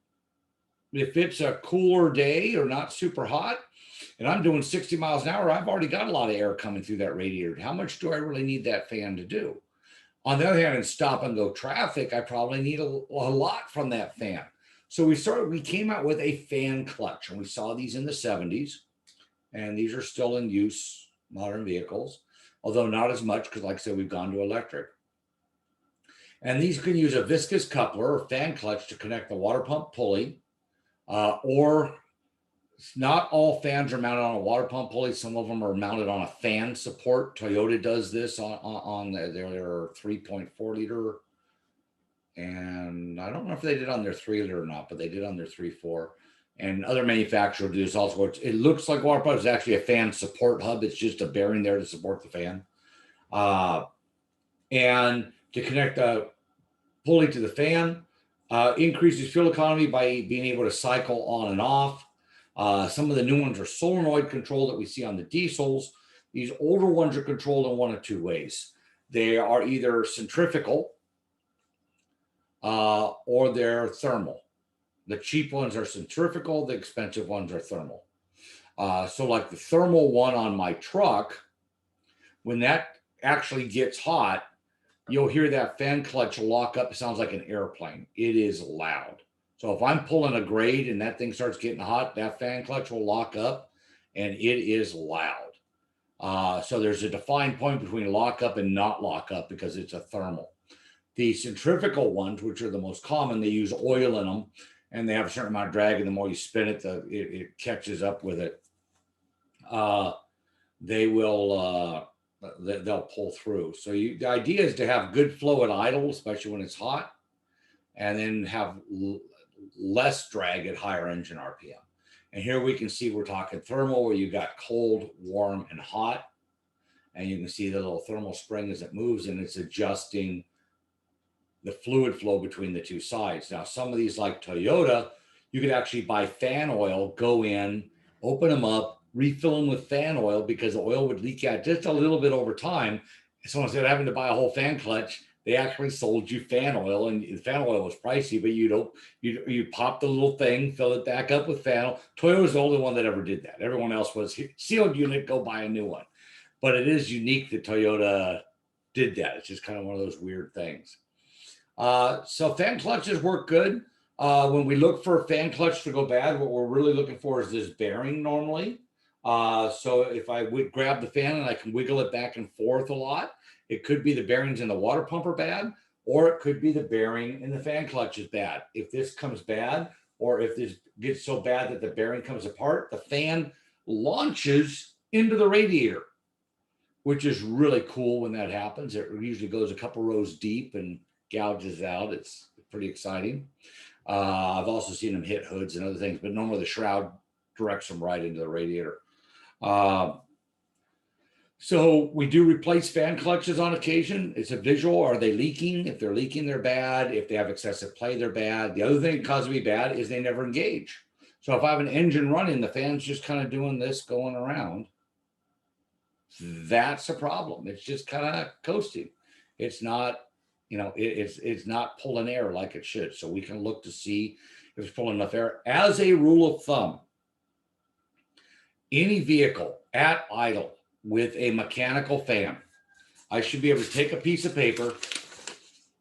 If it's a cooler day or not super hot and I'm doing 60 miles an hour, I've already got a lot of air coming through that radiator. How much do I really need that fan to do? On the other hand, in stop and go traffic, I probably need a lot from that fan. So we came out with a fan clutch, and we saw these in the 70s, and these are still in use, modern vehicles, although not as much because, like I said, we've gone to electric. And these can use a viscous coupler or fan clutch to connect the water pump pulley. Or not all fans are mounted on a water pump pulley. Some of them are mounted on a fan support. Toyota does this on their 3.4 liter. And I don't know if they did on their 3 liter or not, but they did on their 3.4. And other manufacturers do this also. It looks like water pump is actually a fan support hub. It's just a bearing there to support the fan. And to connect the pulley to the fan, increases fuel economy by being able to cycle on and off. Some of the new ones are solenoid control that we see on the diesels. These older ones are controlled in one of two ways. They are either centrifugal or they're thermal. The cheap ones are centrifugal, the expensive ones are thermal. So like the thermal one on my truck, when that actually gets hot, you'll hear that fan clutch lock up. It sounds like an airplane. It is loud. So if I'm pulling a grade and that thing starts getting hot, that fan clutch will lock up and it is loud. So there's a defined point between lock up and not lock up because it's a thermal. The centrifugal ones, which are the most common, they use oil in them and they have a certain amount of drag, and the more you spin it, it catches up with it. They'll pull through. So the idea is to have good flow at idle, especially when it's hot, and then have less drag at higher engine RPM. And here we can see we're talking thermal, where you got cold, warm, and hot. And you can see the little thermal spring as it moves, and it's adjusting the fluid flow between the two sides. Now, some of these, like Toyota, you could actually buy fan oil, go in, open them up, refill them with fan oil because the oil would leak out just a little bit over time. So instead of having to buy a whole fan clutch, they actually sold you fan oil, and the fan oil was pricey, but you pop the little thing, fill it back up with fan oil. Toyota was the only one that ever did that. Everyone else was sealed unit, go buy a new one. But it is unique that Toyota did that. It's just kind of one of those weird things. So fan clutches work good. When we look for a fan clutch to go bad, what we're really looking for is this bearing normally. So if I would grab the fan and I can wiggle it back and forth a lot, it could be the bearings in the water pump are bad, or it could be the bearing in the fan clutch is bad. If this comes bad, or if this gets so bad that the bearing comes apart, the fan launches into the radiator, which is really cool when that happens. It usually goes a couple rows deep and gouges out. It's pretty exciting. I've also seen them hit hoods and other things, but normally the shroud directs them right into the radiator. So we do replace fan clutches on occasion. It's a visual. Are they leaking? If they're leaking, they're bad. If they have excessive play, they're bad. The other thing that causes me bad is they never engage. So if I have an engine running, the fan's just kind of doing this, going around. That's a problem. It's just kind of coasting. It's not, it's not pulling air like it should. So we can look to see if it's pulling enough air. As a rule of thumb, any vehicle at idle with a mechanical fan, I should be able to take a piece of paper,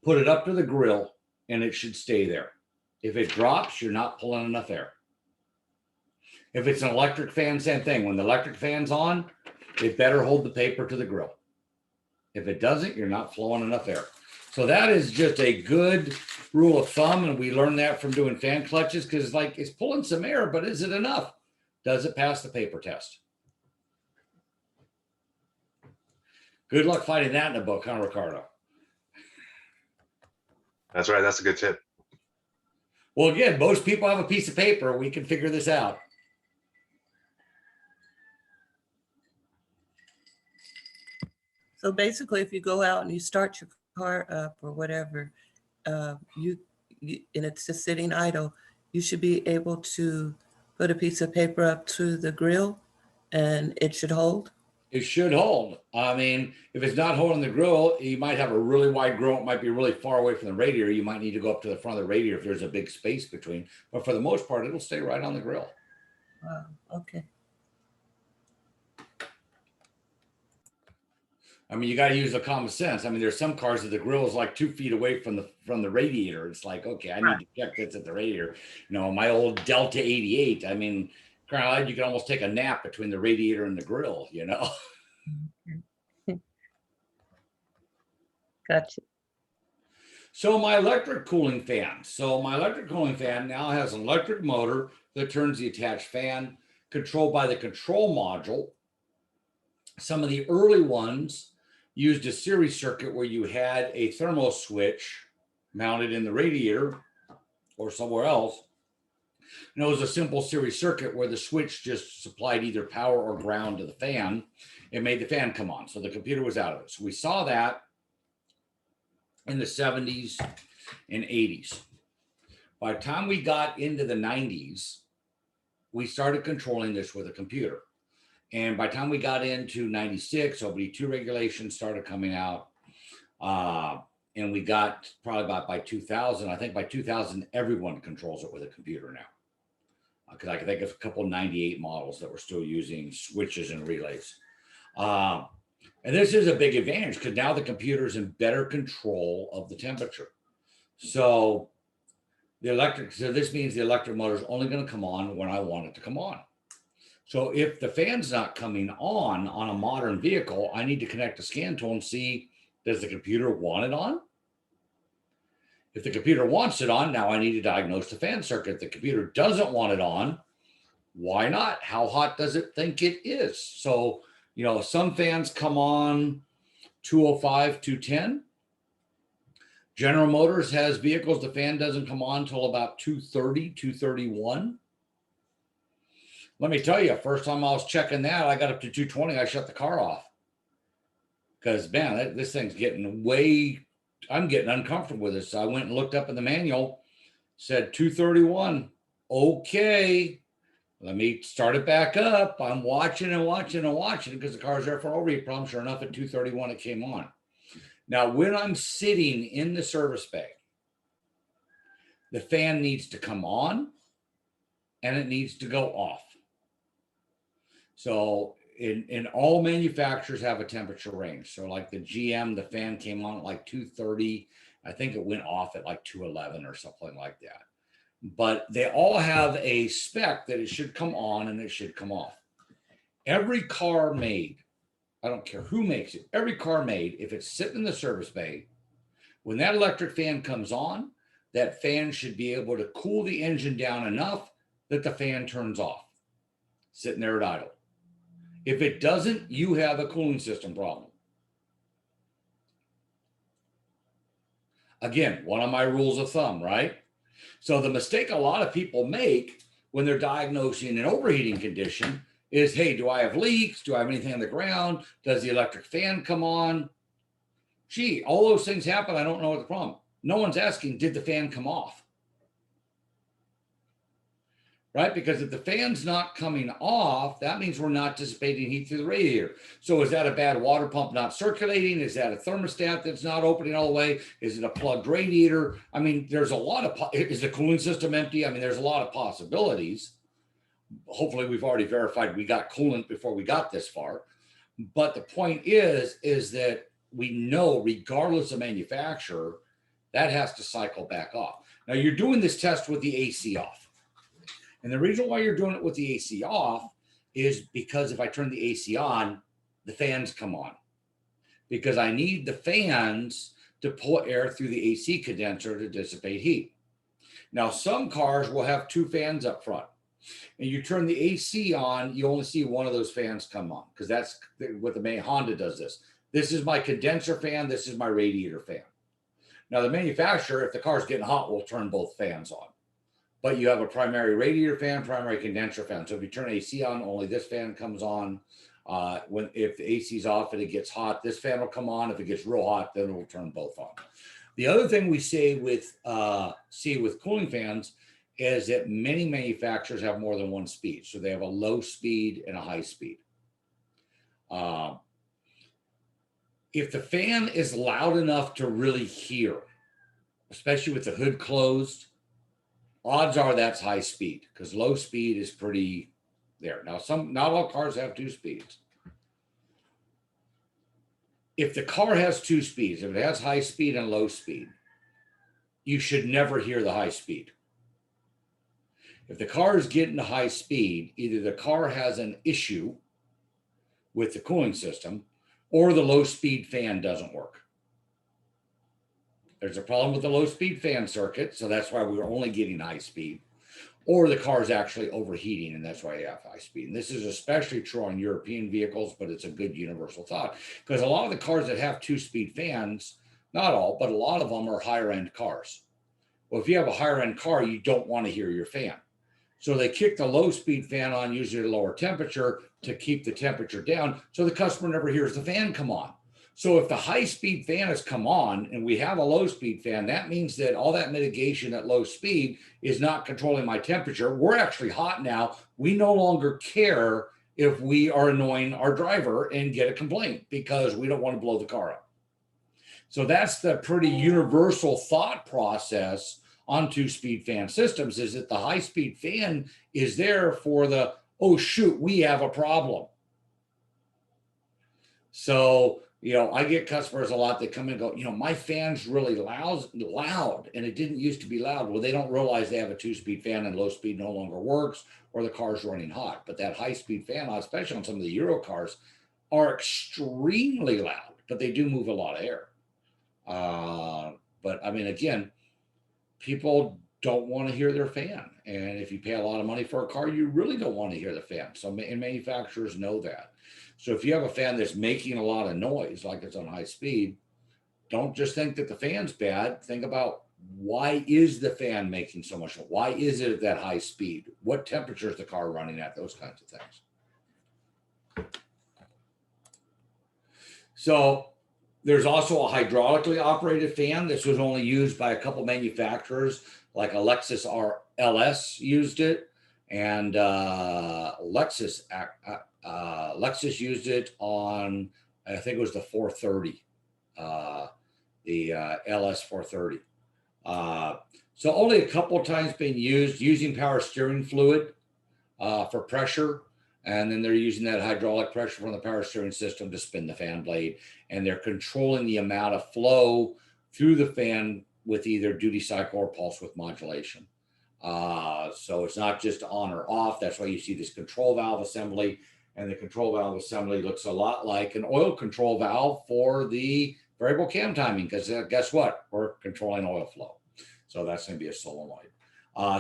put it up to the grill, and it should stay there. If it drops, you're not pulling enough air. If it's an electric fan, same thing. When the electric fan's on, it better hold the paper to the grill. If it doesn't, you're not flowing enough air. So that is just a good rule of thumb. And we learned that from doing fan clutches, because it's pulling some air, but is it enough? Does it pass the paper test? Good luck finding that in a book, huh, Ricardo? That's right. That's a good tip. Well, again, most people have a piece of paper. We can figure this out. So basically, if you go out and you start your car up or whatever, you and it's just sitting idle, you should be able to put a piece of paper up to the grill and it should hold. It should hold. I mean, if it's not holding the grill, you might have a really wide grill. It might be really far away from the radiator. You might need to go up to the front of the radiator if there's a big space between. But for the most part, it'll stay right on the grill. Wow, okay. I mean, you got to use the common sense. I mean, there's some cars that the grill is like 2 feet away from the radiator. It's like, okay, I need to check this at the radiator. My old Delta 88. I mean, you can almost take a nap between the radiator and the grill. Gotcha. So my electric cooling fan. Now has an electric motor that turns the attached fan, controlled by the control module. Some of the early ones used a series circuit where you had a thermal switch mounted in the radiator or somewhere else. And it was a simple series circuit where the switch just supplied either power or ground to the fan. It made the fan come on. So the computer was out of it. So we saw that in the 70s and 80s. By the time we got into the 90s, we started controlling this with a computer. And by the time we got into 96, OBD2 regulations started coming out. And we got probably about by 2000, I think by 2000, everyone controls it with a computer now. Because I can think of a couple of 98 models that were still using switches and relays. And this is a big advantage because now the computer's in better control of the temperature. So this means the electric motor is only going to come on when I want it to come on. So if the fan's not coming on a modern vehicle, I need to connect a scan tool and see, does the computer want it on? If the computer wants it on, now I need to diagnose the fan circuit. If the computer doesn't want it on, why not? How hot does it think it is? So, some fans come on 205, 210. General Motors has vehicles, the fan doesn't come on until about 230, 231. Let me tell you, first time I was checking that, I got up to 220, I shut the car off. Because, man, this thing's I'm getting uncomfortable with this. So I went and looked up in the manual, said 231. Okay, let me start it back up. I'm watching because the car's there for overheat problem. Sure enough, at 231, it came on. Now, when I'm sitting in the service bay, the fan needs to come on and it needs to go off. So in all manufacturers have a temperature range. So like the GM, the fan came on at like 230. I think it went off at like 211 or something like that. But they all have a spec that it should come on and it should come off. Every car made, I don't care who makes it, every car made, if it's sitting in the service bay, when that electric fan comes on, that fan should be able to cool the engine down enough that the fan turns off, sitting there at idle. If it doesn't, you have a cooling system problem. Again, one of my rules of thumb, right? So the mistake a lot of people make when they're diagnosing an overheating condition is, hey, do I have leaks? Do I have anything on the ground? Does the electric fan come on? Gee, all those things happen. I don't know what the problem. No one's asking, did the fan come off? Right? Because if the fan's not coming off, that means we're not dissipating heat through the radiator. So is that a bad water pump not circulating? Is that a thermostat that's not opening all the way? Is it a plugged radiator? I mean, there's a lot of, is the cooling system empty? I mean, there's a lot of possibilities. Hopefully we've already verified we got coolant before we got this far. But the point is that we know, regardless of manufacturer, that has to cycle back off. Now you're doing this test with the AC off. And the reason why you're doing it with the AC off is because if I turn the AC on, the fans come on. Because I need the fans to pull air through the AC condenser to dissipate heat. Now, some cars will have 2 fans up front. And you turn the AC on, you only see one of those fans come on, because that's what the main Honda does this. This is my condenser fan. This is my radiator fan. Now, the manufacturer, if the car's getting hot, will turn both fans on. But you have a primary radiator fan, primary condenser fan. So if you turn AC on, only this fan comes on. If the AC's off and it gets hot, this fan will come on. If it gets real hot, then it will turn both on. The other thing we say with cooling fans is that many manufacturers have more than one speed. So they have a low speed and a high speed. If the fan is loud enough to really hear, especially with the hood closed, odds are that's high speed, because low speed is pretty there. Now, not all cars have 2 speeds. If the car has 2 speeds, if it has high speed and low speed, you should never hear the high speed. If the car is getting to high speed, either the car has an issue with the cooling system or the low speed fan doesn't work. There's a problem with the low speed fan circuit, so that's why we're only getting high speed. Or the car is actually overheating, and that's why you have high speed. And this is especially true on European vehicles, but it's a good universal thought. Because a lot of the cars that have 2-speed fans, not all, but a lot of them are higher end cars. Well, if you have a higher end car, you don't want to hear your fan. So they kick the low speed fan on, usually at a lower temperature, to keep the temperature down, so the customer never hears the fan come on. So if the high speed fan has come on and we have a low speed fan, that means that all that mitigation at low speed is not controlling my temperature. We're actually hot now. We no longer care if we are annoying our driver and get a complaint, because we don't want to blow the car up. So that's the pretty universal thought process on 2-speed fan systems, is that the high speed fan is there for the, oh shoot, we have a problem. So, I get customers a lot that come in and go, my fan's really loud, and it didn't used to be loud. Well, they don't realize they have a 2-speed fan and low speed no longer works, or the car's running hot. But that high-speed fan, especially on some of the Euro cars, are extremely loud, but they do move a lot of air. But I mean, again, people don't want to hear their fan. And if you pay a lot of money for a car, you really don't want to hear the fan. So and manufacturers know that. So if you have a fan that's making a lot of noise, like it's on high speed, don't just think that the fan's bad. Think about, why is the fan making so much noise? Why is it at that high speed? What temperature is the car running at? Those kinds of things. So there's also a hydraulically operated fan. This was only used by a couple manufacturers, like a Lexus LS used it, and Lexus used it on, I think it was the 430, the LS 430. So only a couple of times being used, using power steering fluid for pressure. And then they're using that hydraulic pressure from the power steering system to spin the fan blade. And they're controlling the amount of flow through the fan with either duty cycle or pulse width modulation. So it's not just on or off. That's why you see this control valve assembly. And the control valve assembly looks a lot like an oil control valve for the variable cam timing, because guess what? We're controlling oil flow. So that's going to be a solenoid.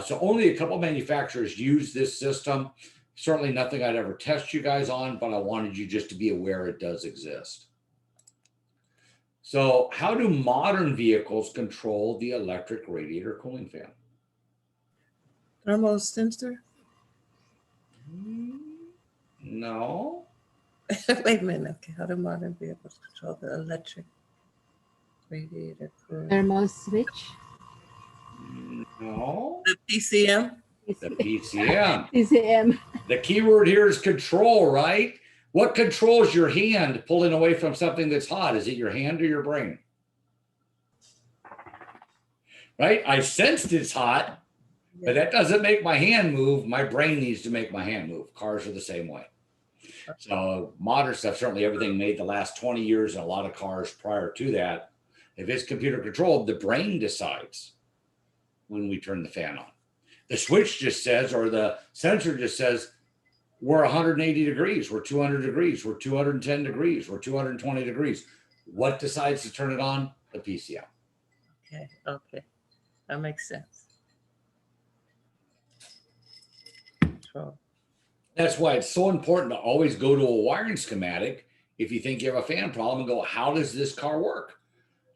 So only a couple manufacturers use this system. Certainly nothing I'd ever test you guys on, but I wanted you just to be aware it does exist. So how do modern vehicles control the electric radiator cooling fan? Thermal sensor? No. Wait a minute. Okay, how do modern vehicles control the electric radiator cooling? Thermal switch. No. The PCM? The PCM. PCM. The key word here is control, right? What controls your hand pulling away from something that's hot? Is it your hand or your brain? Right? I sensed it's hot, but that doesn't make my hand move. My brain needs to make my hand move. Cars are the same way. So modern stuff, certainly everything made the last 20 years and a lot of cars prior to that, if it's computer controlled, the brain decides when we turn the fan on. The switch just says, or the sensor just says, we're 180 degrees, we're 200 degrees, we're 210 degrees, we're 220 degrees. What decides to turn it on? The PCM. Okay. That makes sense. Control. That's why it's so important to always go to a wiring schematic if you think you have a fan problem and go, how does this car work?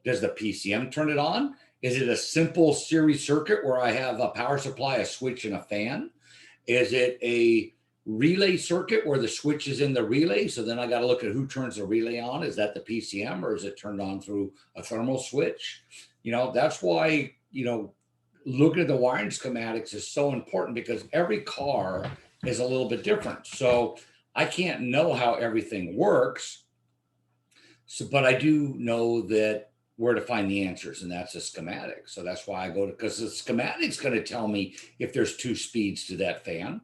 Does the PCM turn it on? Is it a simple series circuit where I have a power supply, a switch, and a fan? Is it a relay circuit where the switch is in the relay? So then I got to look at who turns the relay on. Is that the PCM or is it turned on through a thermal switch? That's why, looking at the wiring schematics is so important because every car is a little bit different. So I can't know how everything works. But I do know that where to find the answers, and that's a schematic. So that's why I go to, because the schematic's going to tell me if there's two speeds to that fan.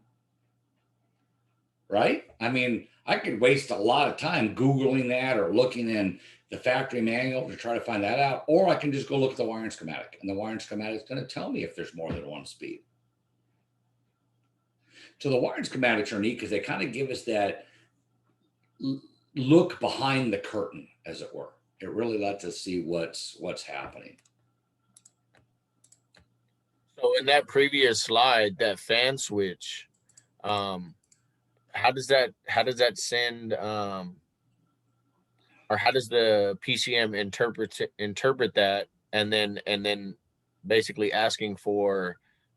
Right? I mean, I could waste a lot of time Googling that or looking in the factory manual to try to find that out, or I can just go look at the wiring schematic, and the wiring schematic is going to tell me if there's more than one speed. So the wiring schematics are neat because they kind of give us that look behind the curtain, as it were. It really lets us see what's happening. So in that previous slide, that fan switch, how does that send or how does the PCM interpret that and then basically asking for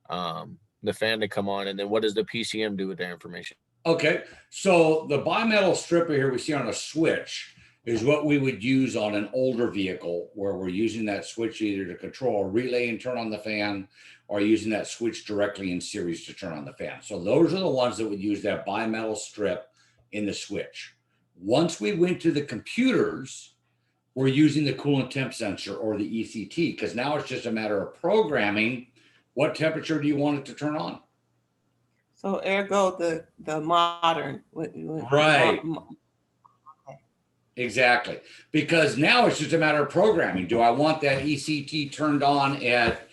the fan to come on, and then what does the PCM do with that information? Okay, so the bimetal stripper here we see on a switch is what we would use on an older vehicle where we're using that switch either to control a relay and turn on the fan or using that switch directly in series to turn on the fan. So those are the ones that would use that bimetal strip in the switch. Once we went to the computers, we're using the coolant temp sensor or the ECT because now it's just a matter of programming what temperature do you want it to turn on. So ergo the modern. Right. Exactly. Because now it's just a matter of programming. Do I want that ECT turned on at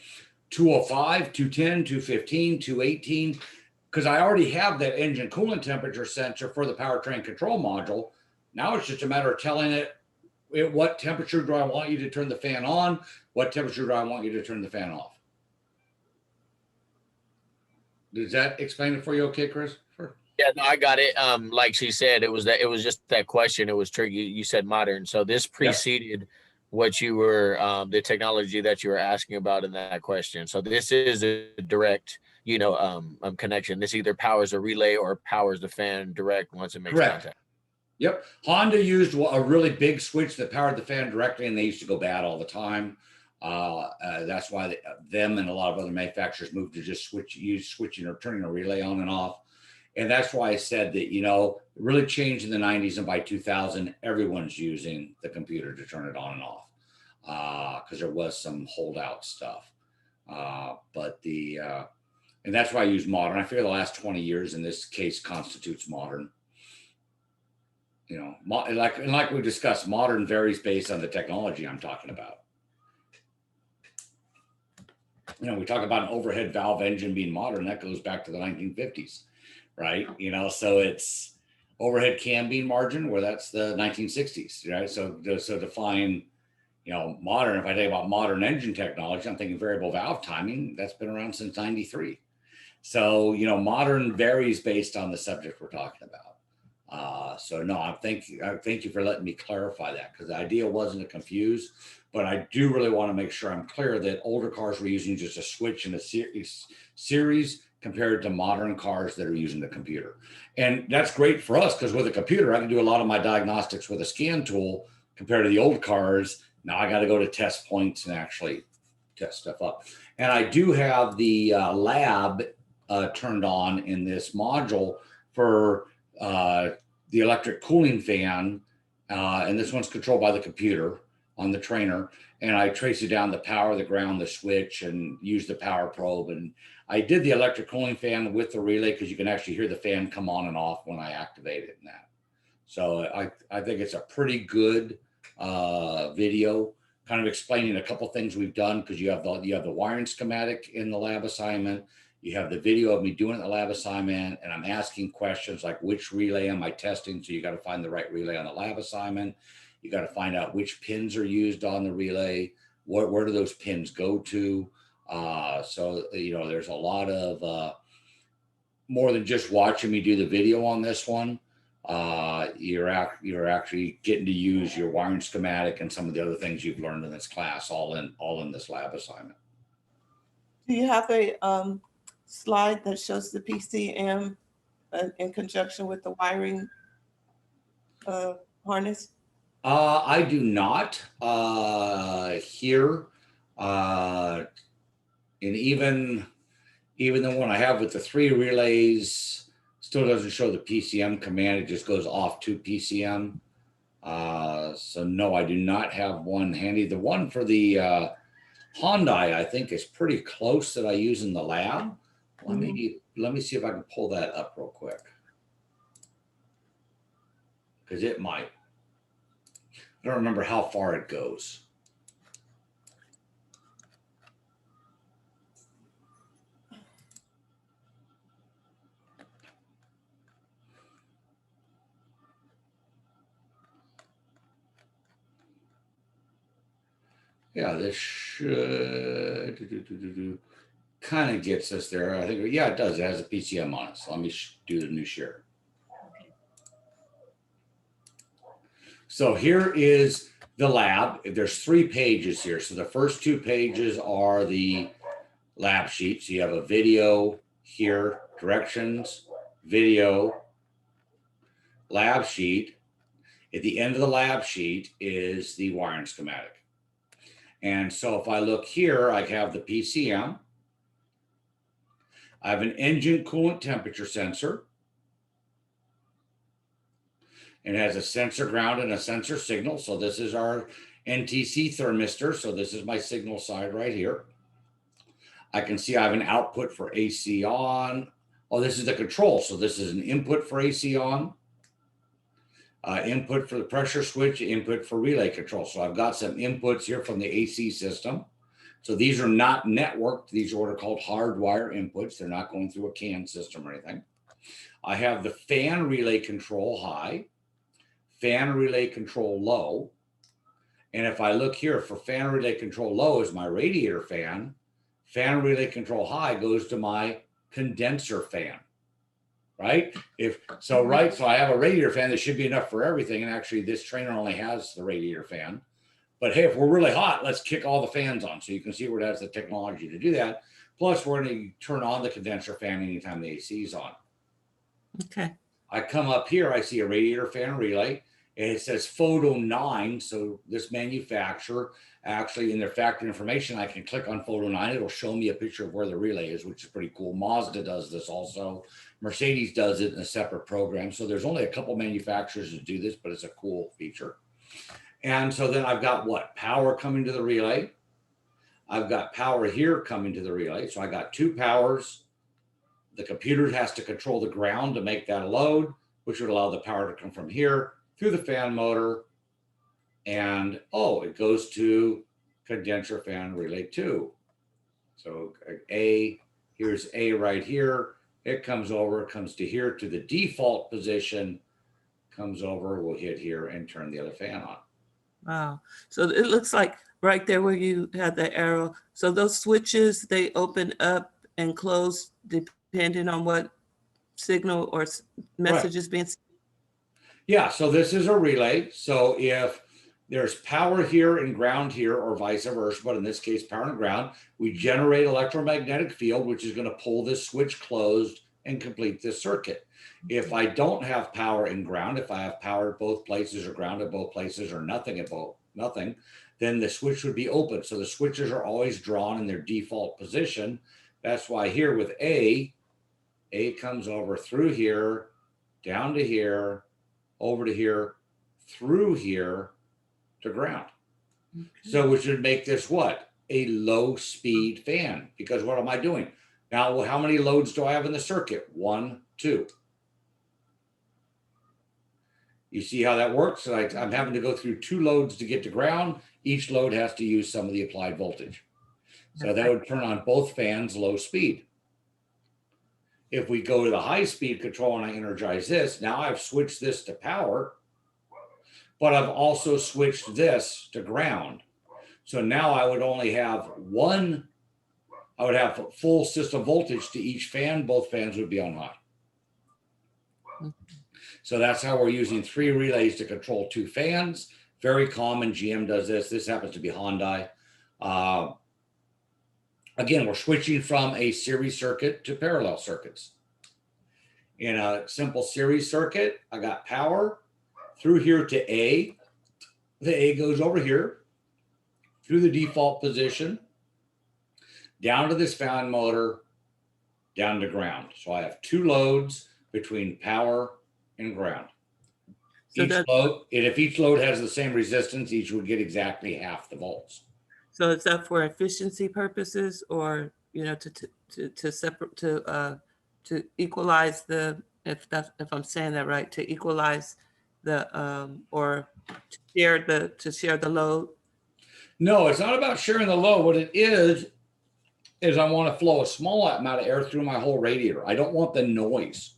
205, 210, 215, 218? Because I already have that engine coolant temperature sensor for the powertrain control module. Now it's just a matter of telling it what temperature do I want you to turn the fan on? What temperature do I want you to turn the fan off? Does that explain it for you okay, Chris? Sure. Yeah, no, I got it. Like she said, it was just that question. It was tricky. You said modern. So this preceded what you were, the technology that you were asking about in that question. So this is a direct, connection. This either powers a relay or powers the fan direct once it makes contact. Yep. Honda used a really big switch that powered the fan directly, and they used to go bad all the time. That's why them and a lot of other manufacturers moved to just switching or turning a relay on and off. And that's why I said that, it really changed in the 90s. And by 2000, everyone's using the computer to turn it on and off because there was some holdout stuff. And that's why I use modern. I figure the last 20 years in this case constitutes modern. Like we discussed, modern varies based on the technology I'm talking about. We talk about an overhead valve engine being modern. That goes back to the 1950s, right? So it's overhead cam being margin, where that's the 1960s, right? So define, modern. If I think about modern engine technology, I'm thinking variable valve timing. That's been around since '93. So modern varies based on the subject we're talking about. I thank you for letting me clarify that, because the idea wasn't to confuse, but I do really want to make sure I'm clear that older cars were using just a switch and a series, compared to modern cars that are using the computer. And that's great for us because with a computer, I can do a lot of my diagnostics with a scan tool compared to the old cars. Now I got to go to test points and actually test stuff up. And I do have the lab turned on in this module for the electric cooling fan. And this one's controlled by the computer on the trainer. And I trace it down the power, the ground, the switch, and use the power probe. And I did the electric cooling fan with the relay because you can actually hear the fan come on and off when I activate it and that. So I think it's a pretty good video, kind of explaining a couple things we've done, because you have the wiring schematic in the lab assignment. You have the video of me doing the lab assignment, and I'm asking questions like which relay am I testing? So you got to find the right relay on the lab assignment. You got to find out which pins are used on the relay. Where do those pins go to? So, there's a lot of more than just watching me do the video on this one. You're actually getting to use your wiring schematic and some of the other things you've learned in this class, all in this lab assignment. Do you have a slide that shows the PCM in conjunction with the wiring harness? I do not here. And even the one I have with the 3 relays still doesn't show the PCM command. It just goes off to PCM. So no, I do not have one handy. The one for the Hyundai, I think, is pretty close that I use in the lab. Let me see if I can pull that up real quick, because it might. I don't remember how far it goes. Yeah, this should kind of gets us there. I think, yeah, it does. It has a PCM on it. So let me do the new share. So here is the lab. There's 3 pages here. So the first 2 pages are the lab sheet. So you have a video here, directions, video, lab sheet. At the end of the lab sheet is the wiring schematic. And so if I look here, I have the PCM. I have an engine coolant temperature sensor. It has a sensor ground and a sensor signal. So this is our NTC thermistor. So this is my signal side right here. I can see I have an output for AC on. Oh, this is the control. So this is an input for AC on. Input for the pressure switch, input for relay control. So I've got some inputs here from the AC system. So these are not networked. These are what are called hardwire inputs. They're not going through a CAN system or anything. I have the fan relay control high, fan relay control low. And if I look here for fan relay control low is my radiator fan. Fan relay control high goes to my condenser fan. Right? So I have a radiator fan that should be enough for everything. And actually this trainer only has the radiator fan. But hey, if we're really hot, let's kick all the fans on. So you can see where it has the technology to do that. Plus we're going to turn on the condenser fan anytime the AC is on. Okay. I come up here, I see a radiator fan relay, and it says photo 9. So this manufacturer actually in their factory information, I can click on photo 9. It'll show me a picture of where the relay is, which is pretty cool. Mazda does this also. Mercedes does it in a separate program. So there's only a couple manufacturers that do this, but it's a cool feature. And so then I've got what? Power coming to the relay. I've got power here coming to the relay. So I got 2 powers. The computer has to control the ground to make that a load, which would allow the power to come from here through the fan motor. And it goes to condenser fan relay 2. So here's A right here. It comes over, comes to here to the default position, comes over, we'll hit here and turn the other fan on. Wow. So it looks like right there where you had the arrow. So those switches, they open up and close depending on what signal or message is being sent. Yeah, so this is a relay. So if there's power here and ground here, or vice versa, but in this case, power and ground. We generate electromagnetic field, which is going to pull this switch closed and complete this circuit. If I don't have power and ground, if I have power at both places or ground at both places or nothing at both, nothing, then the switch would be open. So the switches are always drawn in their default position. That's why here with A comes over through here, down to here, over to here, through here to ground. So we should make this what? A low speed fan, because what am I doing? Now, how many loads do I have in the circuit? 1, 2. You see how that works? So I'm having to go through 2 loads to get to ground. Each load has to use some of the applied voltage. So that would turn on both fans low speed. If we go to the high speed control and I energize this, now I've switched this to power, but I've also switched this to ground. So now I would only have I would have full system voltage to each fan. Both fans would be on high. So that's how we're using 3 relays to control 2 fans. Very common. GM does this. This happens to be Hyundai. Again, we're switching from a series circuit to parallel circuits. In a simple series circuit, I got power through here to A. The A goes over here through the default position, down to this fan motor, down to ground. So I have 2 loads between power and ground. So Each load, and if each load has the same resistance, each would get exactly half the volts. So is that for efficiency purposes, or, you know, to separate, to equalize the, if I'm saying that right, to equalize the, or to share the load? No, it's not about sharing the load. What it is I want to flow a small amount of air through my whole radiator. I don't want the noise.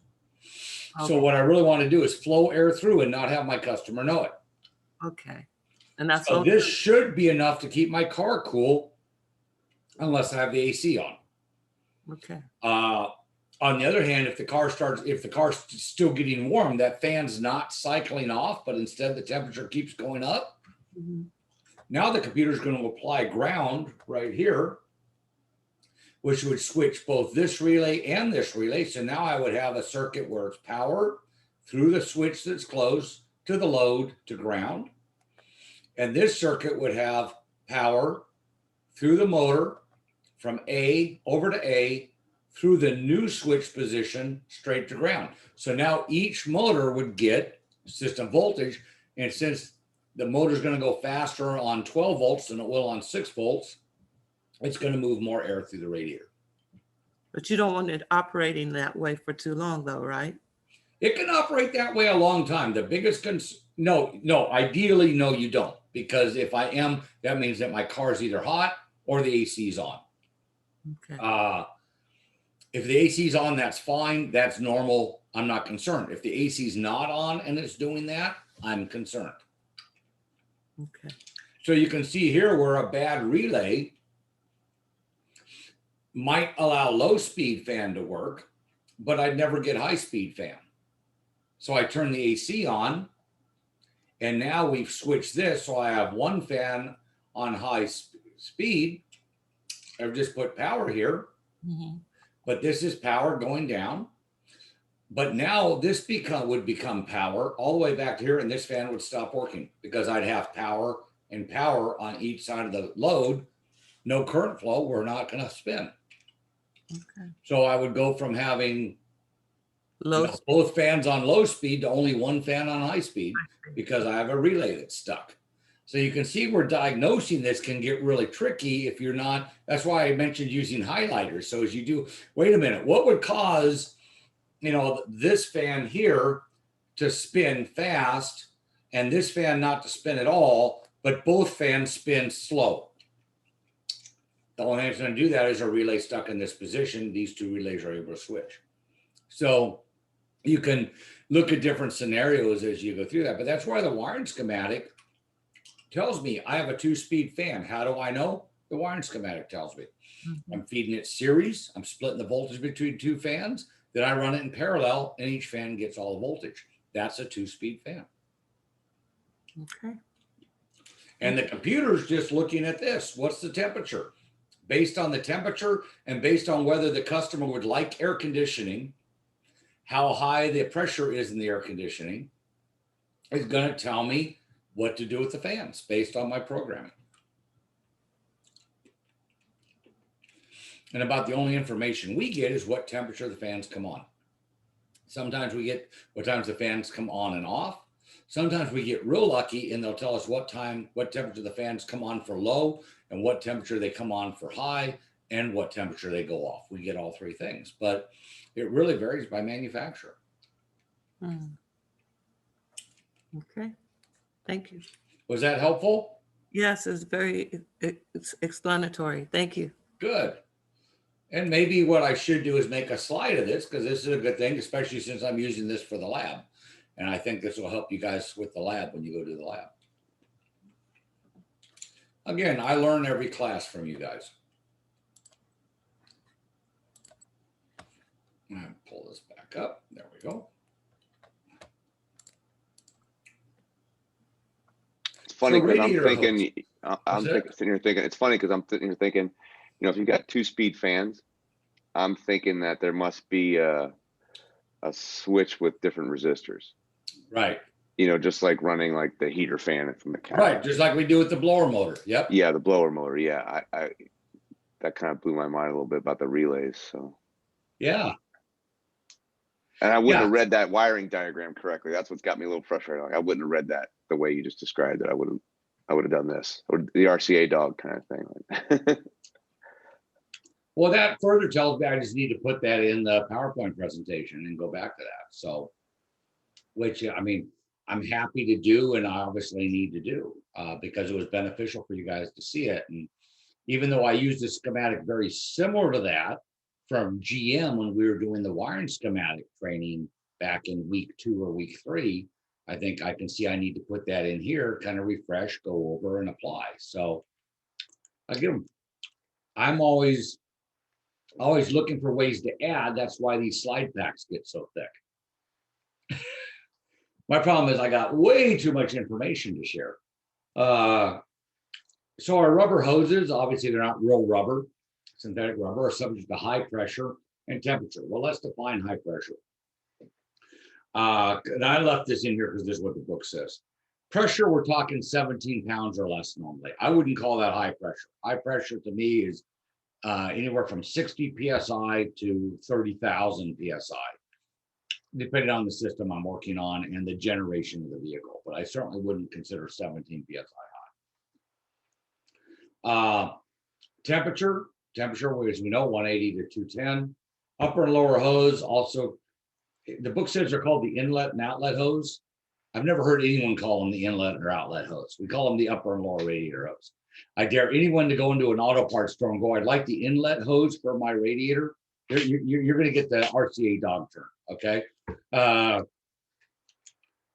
Okay. So what I really want to do is flow air through and not have my customer know it. Okay. And that's So all. this should be enough to keep my car cool unless I have the AC on. Okay. On the other hand, if the car's still getting warm, that fan's not cycling off, but instead the temperature keeps going up. Mhm. Now the computer's going to apply ground right here, which would switch both this relay and this relay. So now I would have a circuit where it's power through the switch that's closed to the load to ground. And this circuit would have power through the motor from A over to A through the new switch position straight to ground. So now each motor would get system voltage. And since the motor is going to go faster on 12 volts than it will on 6 volts, it's going to move more air through the radiator. But you don't want it operating that way for too long, though, right? It can operate that way a long time. The biggest ideally, no, you don't. Because if I am, that means that my car is either hot or the AC is on. Okay. If the AC is on, that's fine. That's normal. I'm not concerned. If the AC is not on and it's doing that, I'm concerned. Okay. So you can see here where a bad relay might allow low speed fan to work, but I'd never get high speed fan. So I turn the AC on, and now we've switched this. So I have one fan on high speed. I've just put power here, but this is power going down. But now this would become power all the way back to here, and this fan would stop working because I'd have power and power on each side of the load. No current flow, we're not going to spin. Okay. So I would go from having Low. both fans on low speed to only one fan on high speed because I have a relay that's stuck. So you can see where diagnosing this can get really tricky if you're not. That's why I mentioned using highlighters. So as you do, wait a minute, what would cause, this fan here to spin fast and this fan not to spin at all, but both fans spin slow? The only thing that's going to do that is a relay stuck in this position. These 2 relays are able to switch. So you can look at different scenarios as you go through that. But that's why the wiring schematic tells me I have a 2-speed fan. How do I know? The wiring schematic tells me. I'm feeding it series. I'm splitting the voltage between 2 fans. Then I run it in parallel, and each fan gets all the voltage. That's a 2-speed fan. Okay. And the computer's just looking at this. What's the temperature? Based on the temperature and based on whether the customer would like air conditioning, how high the pressure is in the air conditioning, is going to tell me what to do with the fans based on my programming. And about the only information we get is what temperature the fans come on. Sometimes we get what times the fans come on and off. Sometimes we get real lucky and they'll tell us what temperature the fans come on for low and what temperature they come on for high and what temperature they go off. We get all three things, but it really varies by manufacturer. Okay, thank you. Was that helpful? Yes, it's very it's explanatory. Thank you. Good. And maybe what I should do is make a slide of this because this is a good thing, especially since I'm using this for the lab. And I think this will help you guys with the lab when you go to the lab. Again, I learn every class from you guys. And pull this back up. There we go. It's funny So because I'm radiator thinking, What's that? sitting here thinking, it's funny because I'm sitting here thinking, if you got 2-speed fans, I'm thinking that there must be a switch with different resistors. Right. Just like running like the heater fan from the cat. Right. Just like we do with the blower motor. Yep. Yeah, the blower motor. Yeah, I that kind of blew my mind a little bit about the relays. So Yeah. and I wouldn't Yeah. have read that wiring diagram correctly. That's what's got me a little frustrated. Like I wouldn't have read that the way you just described it. I would have done this. The RCA dog kind of thing. Well, that further tells me I just need to put that in the PowerPoint presentation and go back to that. So, which I mean, I'm happy to do and I obviously need to do because it was beneficial for you guys to see it. And even though I used a schematic very similar to that from GM when we were doing the wiring schematic training back in week 2 or week 3, I think I can see I need to put that in here, kind of refresh, go over and apply. So again, I'm always looking for ways to add. That's why these slide packs get so thick. My problem is I got way too much information to share. So our rubber hoses, obviously they're not real rubber, synthetic rubber, are subject to high pressure and temperature. Well, let's define high pressure. And I left this in here because this is what the book says. Pressure, we're talking 17 pounds or less normally. I wouldn't call that high pressure. High pressure to me is anywhere from 60 PSI to 30,000 PSI, depending on the system I'm working on and the generation of the vehicle. But I certainly wouldn't consider 17 PSI high. Temperature, as we know, 180 to 210. Upper and lower hose, also, the book says they're called the inlet and outlet hose. I've never heard anyone call them the inlet or outlet hose. We call them the upper and lower radiator hose. I dare anyone to go into an auto parts store and go, I'd like the inlet hose for my radiator. You're going to get the RCA dog turn, okay?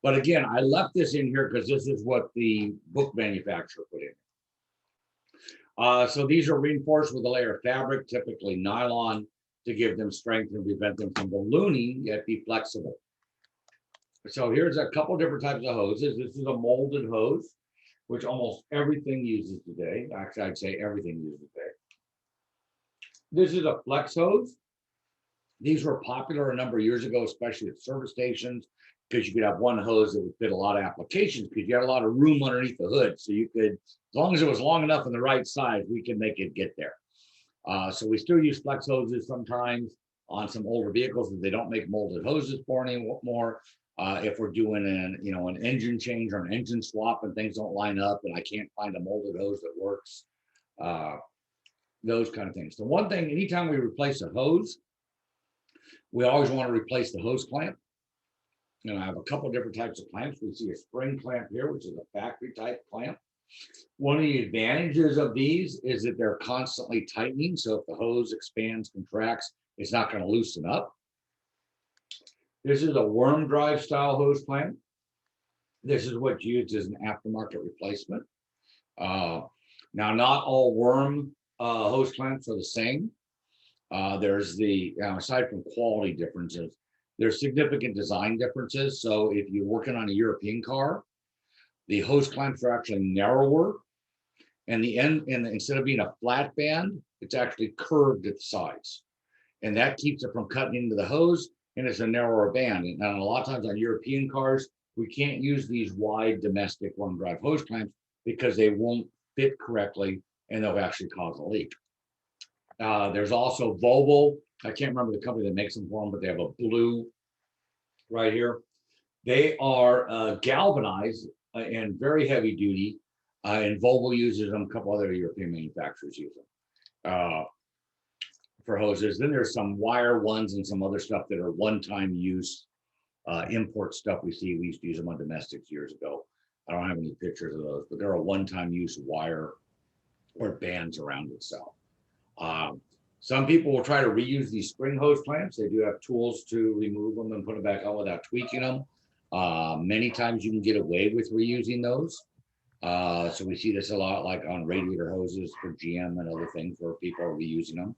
But again, I left this in here because this is what the book manufacturer put in. So these are reinforced with a layer of fabric, typically nylon, to give them strength and prevent them from ballooning, yet be flexible. So here's a couple different types of hoses. This is a molded hose, which almost everything uses today. Actually, I'd say everything uses today. This is a flex hose. These were popular a number of years ago, especially at service stations, because you could have one hose that would fit a lot of applications because you had a lot of room underneath the hood. So you could, as long as it was long enough and the right size, we can make it get there. So we still use flex hoses sometimes on some older vehicles that they don't make molded hoses for anymore. If we're doing an engine change or an engine swap and things don't line up and I can't find a molded hose that works, those kind of things. The one thing, anytime we replace a hose, we always want to replace the hose clamp. I have a couple different types of clamps. We see a spring clamp here, which is a factory type clamp. One of the advantages of these is that they're constantly tightening. So if the hose expands, contracts, it's not going to loosen up. This is a worm drive style hose clamp. This is what's used as an aftermarket replacement. Now, not all worm hose clamps are the same. There's aside from quality differences, there's significant design differences. So if you're working on a European car, the hose clamps are actually narrower, and the end, and instead of being a flat band, it's actually curved at the sides. And that keeps it from cutting into the hose, and it's a narrower band. And a lot of times on European cars, we can't use these wide domestic one drive hose clamps because they won't fit correctly and they'll actually cause a leak. There's also Volvo. I can't remember the company that makes them for them, but they have a blue right here. They are galvanized and very heavy duty, and Volvo uses them. A couple other European manufacturers use them for hoses. Then there's some wire ones and some other stuff that are one-time use import stuff we see. We used to use them on domestics years ago. I don't have any pictures of those, but they're a one-time use wire or bands around itself. Some people will try to reuse these spring hose clamps. They do have tools to remove them and put them back on without tweaking them. Many times you can get away with reusing those. So we see this a lot, like on radiator hoses for GM and other things where people are reusing them.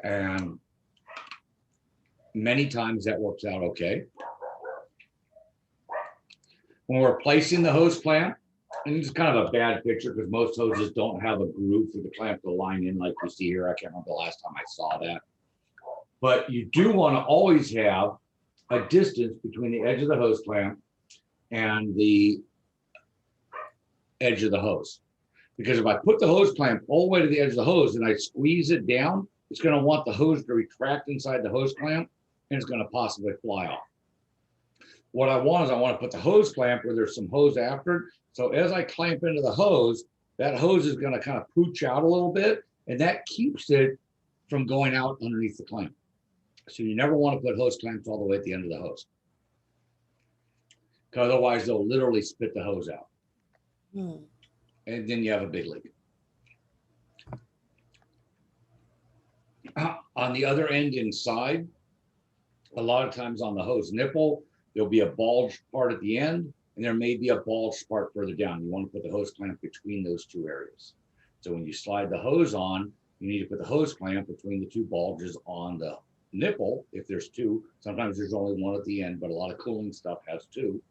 And many times that works out okay. When we're placing the hose clamp, and it's kind of a bad picture because most hoses don't have a groove for the clamp to line in like we see here. I can't remember the last time I saw that. But you do want to always have a distance between the edge of the hose clamp and the edge of the hose. Because if I put the hose clamp all the way to the edge of the hose and I squeeze it down, it's going to want the hose to retract inside the hose clamp and it's going to possibly fly off. What I want is I want to put the hose clamp where there's some hose after it. So as I clamp into the hose, that hose is going to kind of pooch out a little bit, and that keeps it from going out underneath the clamp. So you never want to put hose clamps all the way at the end of the hose, because otherwise they'll literally spit the hose out. And then you have a big leak. On the other end inside, a lot of times on the hose nipple, there'll be a bulge part at the end, and there may be a bulge part further down. You want to put the hose clamp between those two areas. So when you slide the hose on, you need to put the hose clamp between the two bulges on the nipple, if there's two. Sometimes there's only one at the end, but a lot of cooling stuff has two.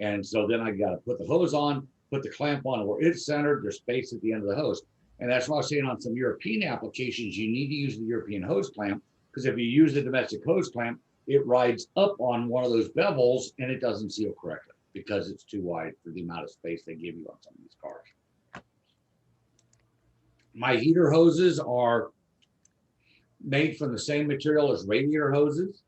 And so then I got to put the hose on, put the clamp on where it's centered, there's space at the end of the hose. And that's why I was saying on some European applications, you need to use the European hose clamp, because if you use the domestic hose clamp, it rides up on one of those bevels and it doesn't seal correctly because it's too wide for the amount of space they give you on some of these cars. My heater hoses are made from the same material as radiator hoses.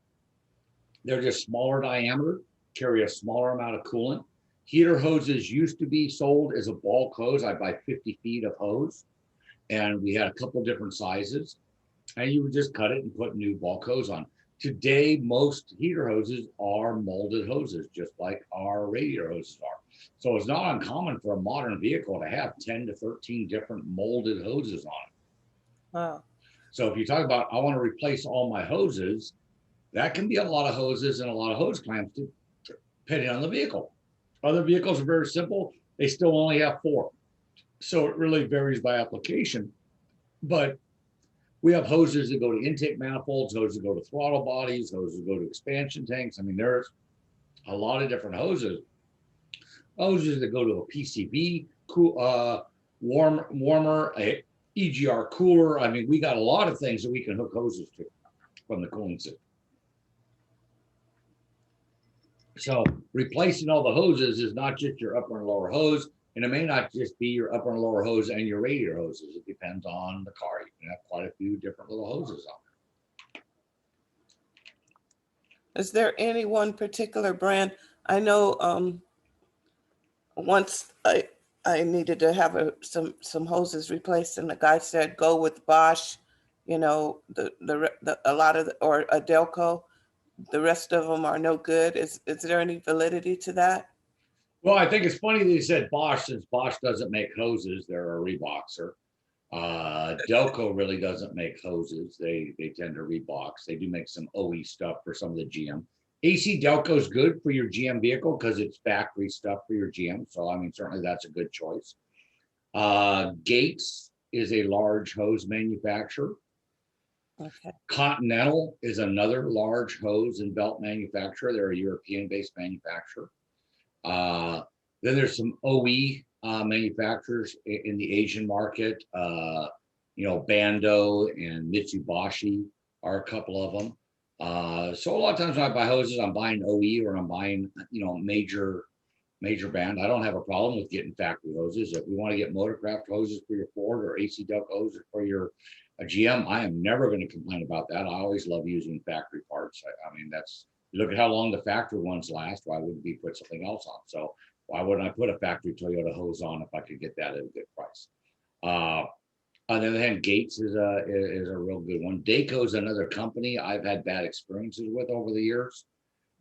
They're just smaller diameter, carry a smaller amount of coolant. Heater hoses used to be sold as a bulk hose. I buy 50 feet of hose, and we had a couple different sizes, and you would just cut it and put new bulk hose on. Today, most heater hoses are molded hoses, just like our radiator hoses are. So it's not uncommon for a modern vehicle to have 10 to 13 different molded hoses on it. Wow. So if you talk about, I want to replace all my hoses, that can be a lot of hoses and a lot of hose clamps depending on the vehicle. Other vehicles are very simple. They still only have 4. So it really varies by application. But we have hoses that go to intake manifolds, hoses that go to throttle bodies, hoses that go to expansion tanks. I mean, there's a lot of different hoses. Hoses that go to a PCV, warmer, a EGR cooler. I mean, we got a lot of things that we can hook hoses to from the cooling system. So replacing all the hoses is not just your upper and lower hose, and it may not just be your upper and lower hose and your radiator hoses. It depends on the car. You can have quite a few different little hoses on there. Is there any one particular brand? I know once I needed to have some hoses replaced, and the guy said go with Bosch, you know, a lot of or Delco. The rest of them are no good. Is there any validity to that? Well, I think it's funny that you said Bosch, since Bosch doesn't make hoses. They're a reboxer. Delco really doesn't make hoses. They tend to rebox. They do make some OE stuff for some of the GM. AC Delco is good for your GM vehicle because it's factory stuff for your GM. So, I mean, certainly that's a good choice. Gates is a large hose manufacturer. Okay. Continental is another large hose and belt manufacturer. They're a European-based manufacturer. Then there's some OE manufacturers in the Asian market. Bando and Mitsubishi are a couple of them. So a lot of times when I buy hoses, I'm buying OE or I'm buying, major brand. I don't have a problem with getting factory hoses. If we want to get Motorcraft hoses for your Ford or AC Duck hoses for your GM, I am never going to complain about that. I always love using factory parts. I mean, look at how long the factory ones last. Why wouldn't we put something else on? So why wouldn't I put a factory Toyota hose on if I could get that at a good price? On the other hand, Gates is a real good one. Dayco is another company I've had bad experiences with over the years.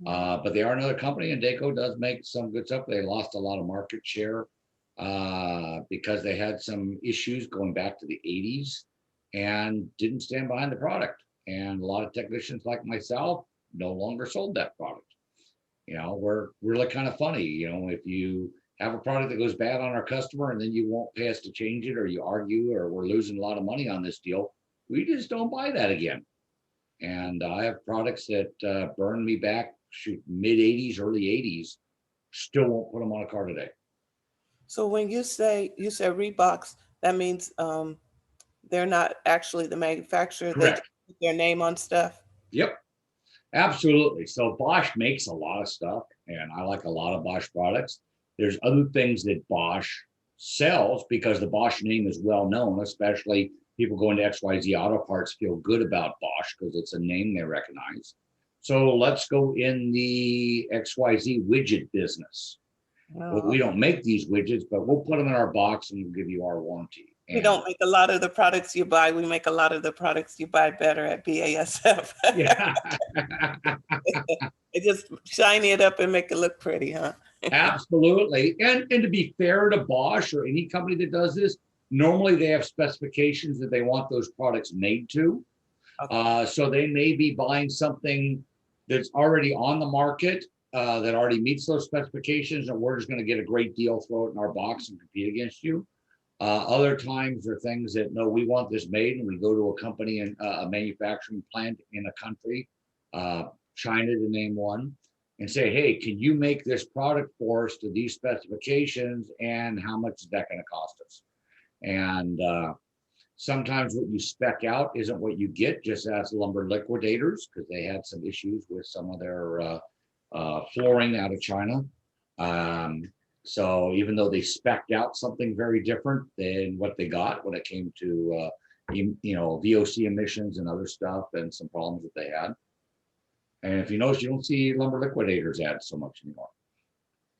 But they are another company, and Dayco does make some good stuff. They lost a lot of market share because they had some issues going back to the 80s and didn't stand behind the product. And a lot of technicians like myself no longer sold that product. We're really kind of funny. If you have a product that goes bad on our customer and then you won't pay us to change it, or you argue, or we're losing a lot of money on this deal, we just don't buy that again. And I have products that burned me back, mid 80s, early 80s, still won't put them on a car today. So when you say Reeboks, that means they're not actually the manufacturer. Correct. They put their name on stuff. Yep, absolutely. So Bosch makes a lot of stuff, and I like a lot of Bosch products. There's other things that Bosch sells because the Bosch name is well known, especially people going to XYZ Auto Parts feel good about Bosch because it's a name they recognize. So let's go in the XYZ widget business. Well, we don't make these widgets, but we'll put them in our box and we'll give you our warranty. We don't make a lot of the products you buy. We make a lot of the products you buy better at BASF. Yeah. They just shiny it up and make it look pretty, huh? Absolutely. And to be fair to Bosch or any company that does this, normally they have specifications that they want those products made to. Okay. So they may be buying something that's already on the market that already meets those specifications, and we're just going to get a great deal, throw it in our box and compete against you. Other times are things that, no, we want this made, and we go to a company and a manufacturing plant in a country, China to name one, and say, hey, can you make this product for us to these specifications, and how much is that going to cost us? And sometimes what you spec out isn't what you get, just as Lumber Liquidators, because they had some issues with some of their flooring out of China. So even though they spec'd out something very different than what they got when it came to VOC emissions and other stuff, and some problems that they had. And if you notice, you don't see Lumber Liquidators ads so much anymore.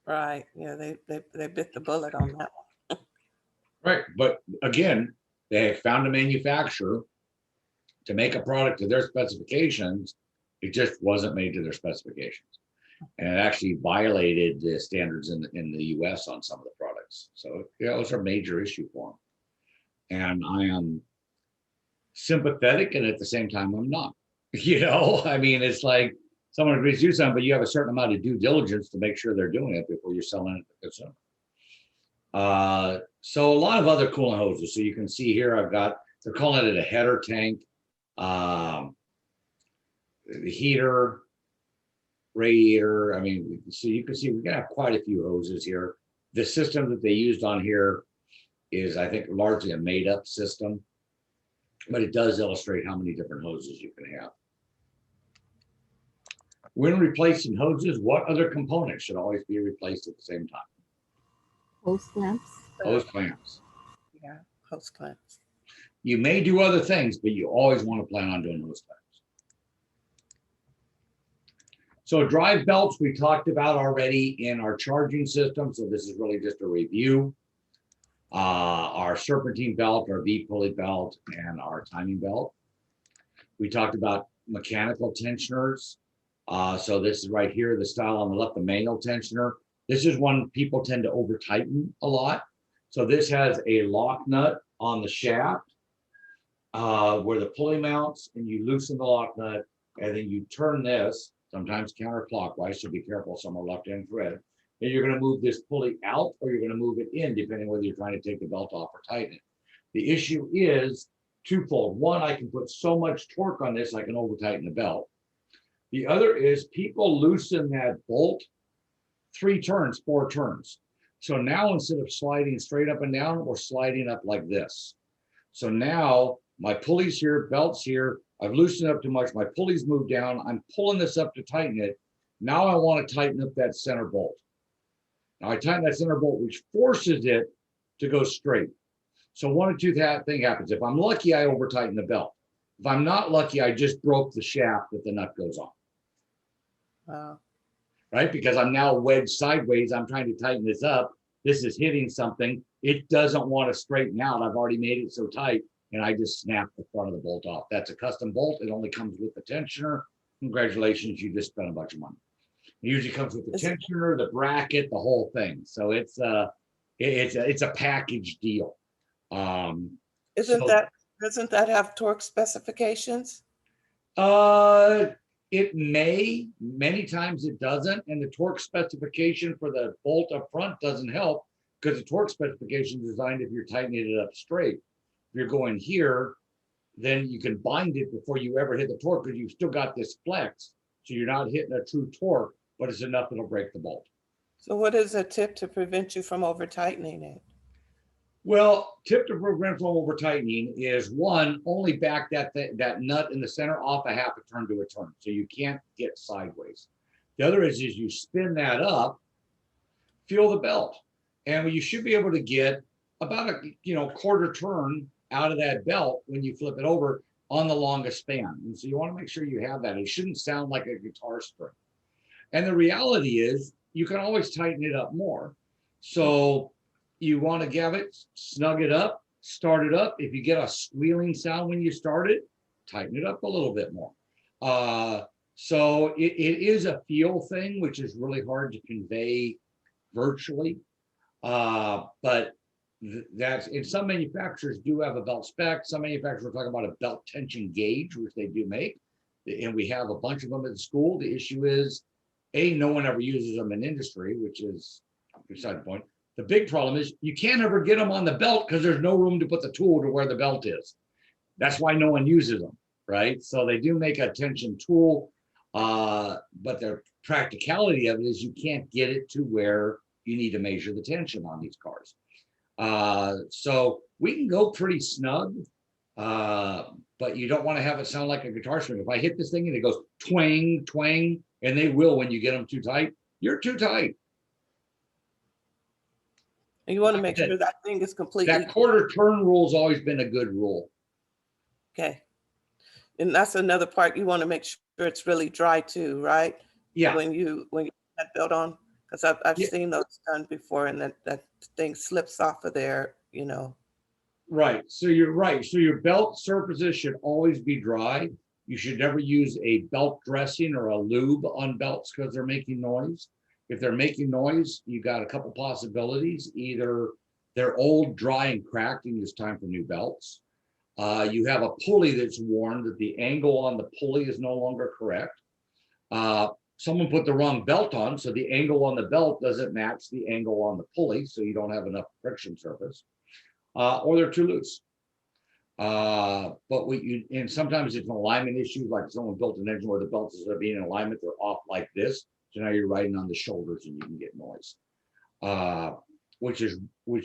Right. Yeah, they bit the bullet on that one. Right. But again, they found a manufacturer to make a product to their specifications. It just wasn't made to their specifications. And it actually violated the standards in the US on some of the products. So it was a major issue for them. And I am sympathetic, and at the same time, I'm not. I mean, it's like someone agrees to do something, but you have a certain amount of due diligence to make sure they're doing it before you're selling it to the consumer. So a lot of other coolant hoses. So you can see here, they're calling it a header tank, the heater, radiator. I mean, so you can see we're gonna have quite a few hoses here. The system that they used on here is, I think, largely a made-up system, but it does illustrate how many different hoses you can have. When replacing hoses, what other components should always be replaced at the same time? Hose clamps. Hose clamps. Yeah, hose clamps. You may do other things, but you always want to plan on doing hose clamps. So drive belts we talked about already in our charging system. So this is really just a review. Our serpentine belt, our V-pulley belt, and our timing belt. We talked about mechanical tensioners. So this is right here, the style on the left, the manual tensioner. This is one people tend to over tighten a lot. So this has a lock nut on the shaft where the pulley mounts, and you loosen the lock nut, and then you turn this, sometimes counterclockwise, so be careful, some are left-hand thread. And you're going to move this pulley out, or you're going to move it in, depending whether you're trying to take the belt off or tighten it. The issue is twofold. One, I can put so much torque on this, I can over tighten the belt. The other is people loosen that bolt 3 turns, 4 turns. So now instead of sliding straight up and down, we're sliding up like this. So now my pulley's here, belt's here. I've loosened up too much. My pulley's moved down. I'm pulling this up to tighten it. Now I want to tighten up that center bolt. Now I tighten that center bolt, which forces it to go straight. So one or two thing happens. If I'm lucky, I over tighten the belt. If I'm not lucky, I just broke the shaft that the nut goes on. Wow. Right? Because I'm now wedged sideways. I'm trying to tighten this up. This is hitting something. It doesn't want to straighten out. I've already made it so tight, and I just snap the front of the bolt off. That's a custom bolt. It only comes with the tensioner. Congratulations, you just spent a bunch of money. It usually comes with the tensioner, the bracket, the whole thing. So it's a package deal. Doesn't So- that have torque specifications? It may, many times it doesn't, and the torque specification for the bolt up front doesn't help because the torque specification is designed if you're tightening it up straight. If you're going here, then you can bind it before you ever hit the torque because you've still got this flex, so you're not hitting a true torque, but it's enough that'll break the bolt. So what is a tip to prevent you from over tightening it? Well, tip to prevent from over tightening is one, only back that nut in the center off a half a turn to a turn, so you can't get sideways. The other is you spin that up, feel the belt, and you should be able to get about a quarter turn out of that belt when you flip it over on the longest span. And so you want to make sure you have that. It shouldn't sound like a guitar string. And the reality is you can always tighten it up more. So you want to have it, snug it up, start it up. If you get a squealing sound when you start it, tighten it up a little bit more. So it is a feel thing, which is really hard to convey virtually. But that's, and some manufacturers do have a belt spec. Some manufacturers are talking about a belt tension gauge, which they do make. And we have a bunch of them at the school. The issue is, no one ever uses them in industry, which is beside the point. The big problem is you can't ever get them on the belt because there's no room to put the tool to where the belt is. That's why no one uses them, right? So they do make a tension tool, but the practicality of it is you can't get it to where you need to measure the tension on these cars. So we can go pretty snug, but you don't want to have it sound like a guitar string. If I hit this thing and it goes twang, twang, and they will when you get them too tight, you're too tight. And you want to make sure that thing is completely That quarter turn rule has always been a good rule. okay. And that's another part. You want to make sure it's really dry too, right? Yeah. When you put that belt on, because I've Yeah. seen those done before, and that thing slips off of there. Right. So you're right. So your belt surfaces should always be dry. You should never use a belt dressing or a lube on belts because they're making noise. If they're making noise, you got a couple possibilities. Either they're old, dry, and cracked, and it's time for new belts. You have a pulley that's worn, that the angle on the pulley is no longer correct. Someone put the wrong belt on, so the angle on the belt doesn't match the angle on the pulley, so you don't have enough friction surface. Or they're too loose. But and sometimes it's an alignment issue, like someone built an engine where the belts instead of being in alignment, they're off like this. So now you're riding on the shoulders and you can get noise, which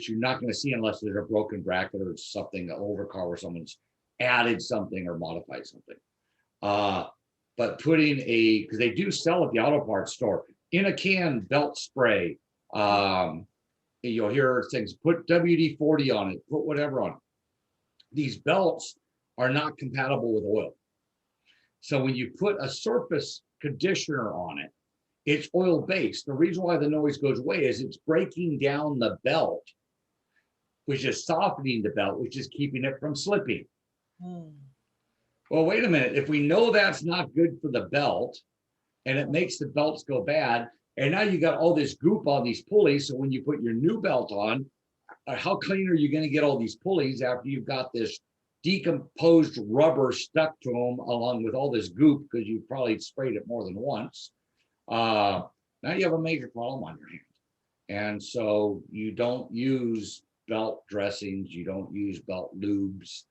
you're not going to see unless there's a broken bracket or something, an overcar where someone's added something or modified something. But putting because they do sell at the auto parts store in a can belt spray. You'll hear things, put WD-40 on it, put whatever on it. These belts are not compatible with oil. So when you put a surface conditioner on it, it's oil based. The reason why the noise goes away is it's breaking down the belt, which is softening the belt, which is keeping it from slipping. Well, wait a minute. If we know that's not good for the belt and it makes the belts go bad, and now you got all this goop on these pulleys. So when you put your new belt on, how clean are you going to get all these pulleys after you've got this decomposed rubber stuck to them along with all this goop because you probably sprayed it more than once? Now you have a major problem on your hand. And so you don't use belt dressings. You don't use belt lubes.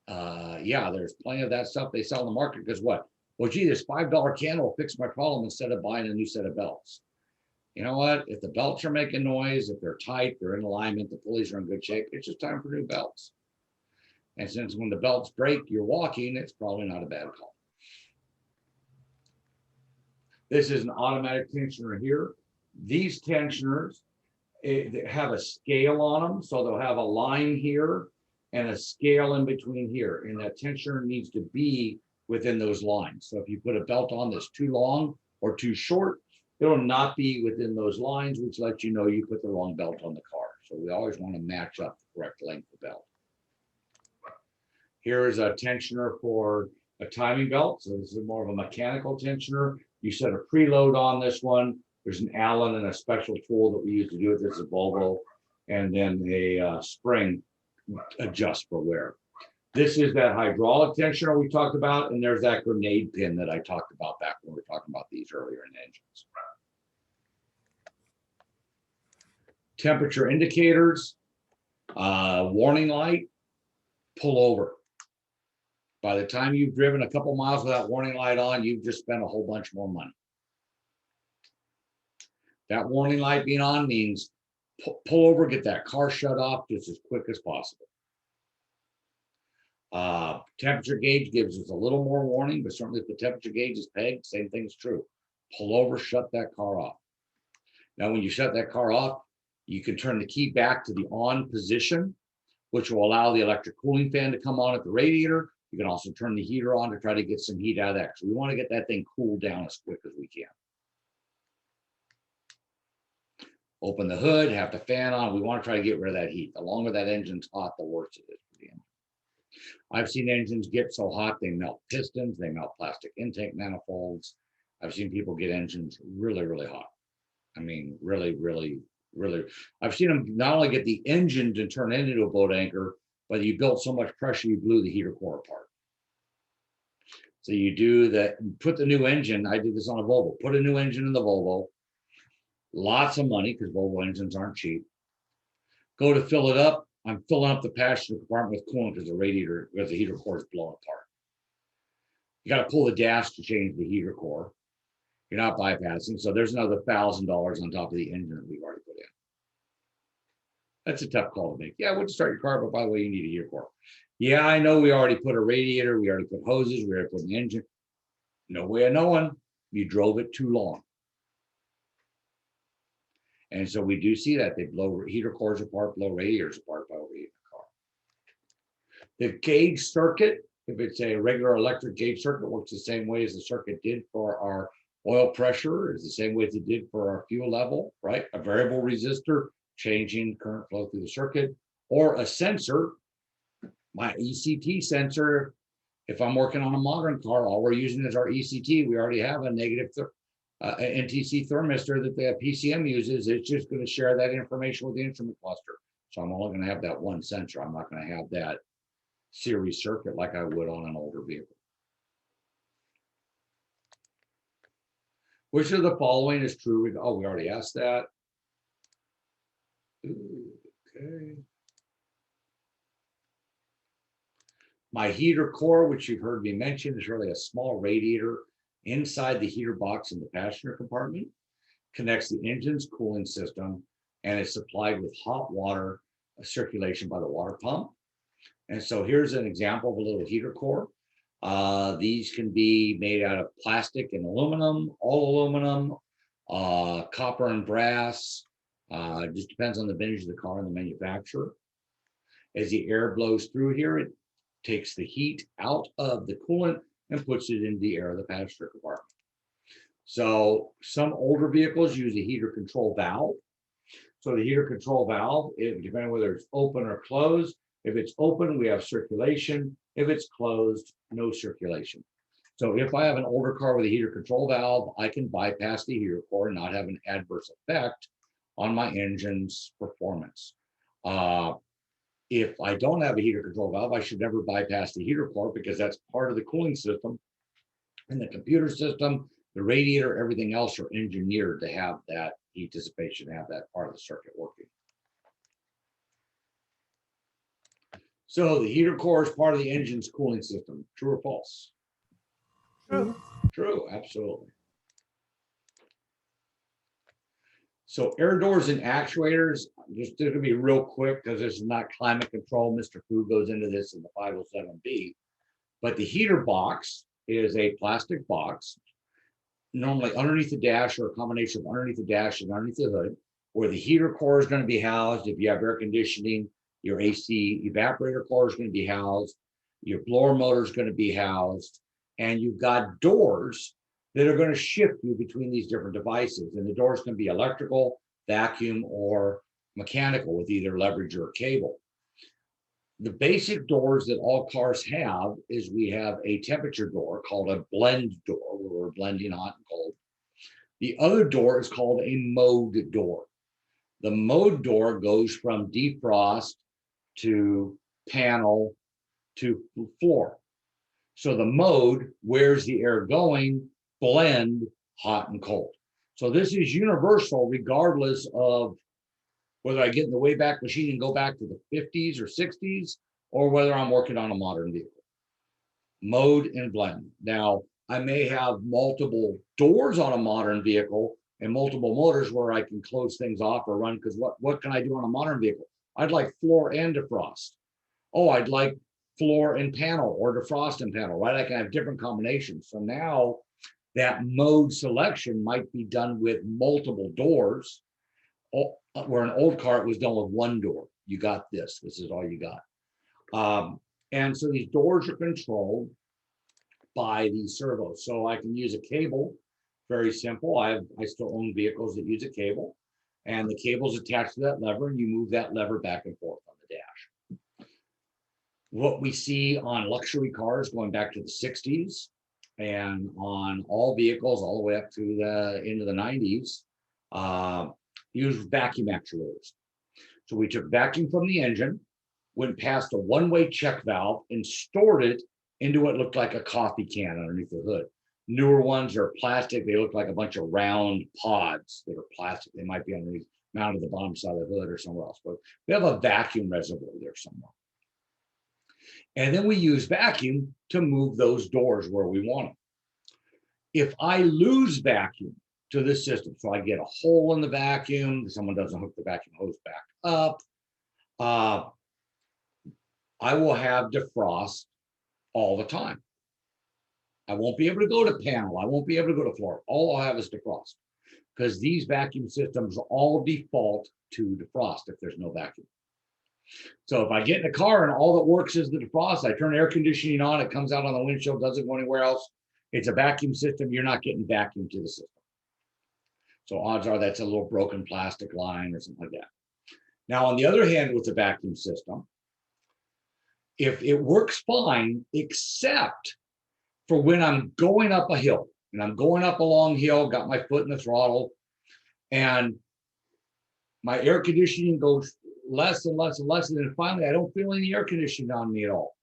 Yeah, there's plenty of that stuff they sell in the market because what? Well, gee, this $5 can will fix my problem instead of buying a new set of belts. You know what? If the belts are making noise, if they're tight, they're in alignment, the pulleys are in good shape, it's just time for new belts. And since when the belts break, you're walking, it's probably not a bad call. This is an automatic tensioner here. These tensioners they have a scale on them. So they'll have a line here and a scale in between here. And that tensioner needs to be within those lines. So if you put a belt on that's too long or too short, it'll not be within those lines, which lets you know you put the wrong belt on the car. So we always want to match up the correct length of belt. Here is a tensioner for a timing belt. So this is more of a mechanical tensioner. You set a preload on this one. There's an Allen and a special tool that we use to do it. This is a Volvo, and then a spring adjust for wear. This is that hydraulic tensioner we talked about, and there's that grenade pin that I talked about back when we were talking about these earlier in engines. Temperature indicators, warning light, pull over. By the time you've driven a couple miles with that warning light on, you've just spent a whole bunch more money. That warning light being on means pull over, get that car shut off just as quick as possible. Temperature gauge gives us a little more warning, but certainly if the temperature gauge is pegged, same thing's true. Pull over, shut that car off. Now, when you shut that car off, you can turn the key back to the on position, which will allow the electric cooling fan to come on at the radiator. You can also turn the heater on to try to get some heat out of that. So we want to get that thing cooled down as quick as we can. Open the hood, have the fan on. We want to try to get rid of that heat. The longer that engine's hot, the worse it is for the engine. I've seen engines get so hot, they melt pistons, they melt plastic intake manifolds. I've seen people get engines really, really hot. I mean, really, really, really. I've seen them not only get the engine to turn into a boat anchor, but you built so much pressure, you blew the heater core apart. So you do that, put the new engine, I did this on a Volvo, put a new engine in the Volvo, lots of money because Volvo engines aren't cheap. Go to fill it up. I'm filling up the passenger compartment with coolant because the radiator, because the heater core is blowing apart. You got to pull the gas to change the heater core. You're not bypassing. So there's another $1,000 on top of the engine that we've already put in. That's a tough call to make. Yeah, I would start your car, but by the way, you need a heater core. Yeah, I know we already put a radiator, we already put hoses, we already put an engine. No way of knowing. You drove it too long. And so we do see that they blow heater cores apart, blow radiators apart by overheating the car. The gauge circuit, if it's a regular electric gauge circuit, works the same way as the circuit did for our oil pressure, is the same way as it did for our fuel level, right? A variable resistor changing current flow through the circuit, or a sensor, my ECT sensor. If I'm working on a modern car, all we're using is our ECT. We already have a negative NTC thermistor that the PCM uses. It's just going to share that information with the instrument cluster. So I'm only going to have that one sensor. I'm not going to have that series circuit like I would on an older vehicle. Which of the following is true? Oh, we already asked that. Ooh, okay. My heater core, which you've heard me mention, is really a small radiator inside the heater box in the passenger compartment, connects the engine's cooling system, and is supplied with hot water circulation by the water pump. And so here's an example of a little heater core. These can be made out of plastic and aluminum, all aluminum, copper and brass. It just depends on the vintage of the car and the manufacturer. As the air blows through here, it takes the heat out of the coolant and puts it into the air of the passenger compartment. So some older vehicles use a heater control valve. So the heater control valve, depending on whether it's open or closed, if it's open, we have circulation. If it's closed, no circulation. So if I have an older car with a heater control valve, I can bypass the heater core and not have an adverse effect on my engine's performance. If I don't have a heater control valve, I should never bypass the heater core because that's part of the cooling system. And the computer system, the radiator, everything else are engineered to have that heat dissipation, have that part of the circuit working. So the heater core is part of the engine's cooling system. True or false? True. True, absolutely. So air doors and actuators, just going to be real quick because this is not climate control. Mr. Fu goes into this in the 507B. But the heater box is a plastic box, normally underneath the dash or a combination of underneath the dash and underneath the hood, where the heater core is going to be housed. If you have air conditioning, your AC evaporator core is going to be housed. Your blower motor is going to be housed. And you've got doors that are going to shift you between these different devices. And the doors can be electrical, vacuum, or mechanical with either leverage or cable. The basic doors that all cars have is we have a temperature door called a blend door, where we're blending hot and cold. The other door is called a mode door. The mode door goes from defrost to panel to floor. So the mode, where's the air going, blend hot and cold. So this is universal regardless of whether I get in the Wayback Machine and go back to the 50s or 60s, or whether I'm working on a modern vehicle. Mode and blend. Now, I may have multiple doors on a modern vehicle and multiple motors where I can close things off or run, because what can I do on a modern vehicle? I'd like floor and defrost. Oh, I'd like floor and panel or defrost and panel, right? I can have different combinations. So now that mode selection might be done with multiple doors, where an old car it was done with one door. You got this. This is all you got. And so these doors are controlled by these servos. So I can use a cable. Very simple. I still own vehicles that use a cable, and the cable's attached to that lever, and you move that lever back and forth on the dash. What we see on luxury cars going back to the 60s, and on all vehicles all the way up to the into the 90s, use vacuum actuators. So we took vacuum from the engine, went past a one-way check valve, and stored it into what looked like a coffee can underneath the hood. Newer ones are plastic. They look like a bunch of round pods that are plastic. They might be underneath, mounted at the bottom side of the hood or somewhere else, but we have a vacuum reservoir there somewhere. And then we use vacuum to move those doors where we want them. If I lose vacuum to this system, so I get a hole in the vacuum, someone doesn't hook the vacuum hose back up, I will have defrost all the time. I won't be able to go to panel. I won't be able to go to floor. All I'll have is defrost, because these vacuum systems all default to defrost if there's no vacuum. So if I get in a car and all that works is the defrost, I turn air conditioning on, it comes out on the windshield, doesn't go anywhere else. It's a vacuum system. You're not getting vacuum to the system. So odds are that's a little broken plastic line or something like that. Now, on the other hand, with the vacuum system, if it works fine, except for when I'm going up a hill, and I'm going up a long hill, got my foot in the throttle, and my air conditioning goes less and less and less, and then finally I don't feel any air conditioning on me at all.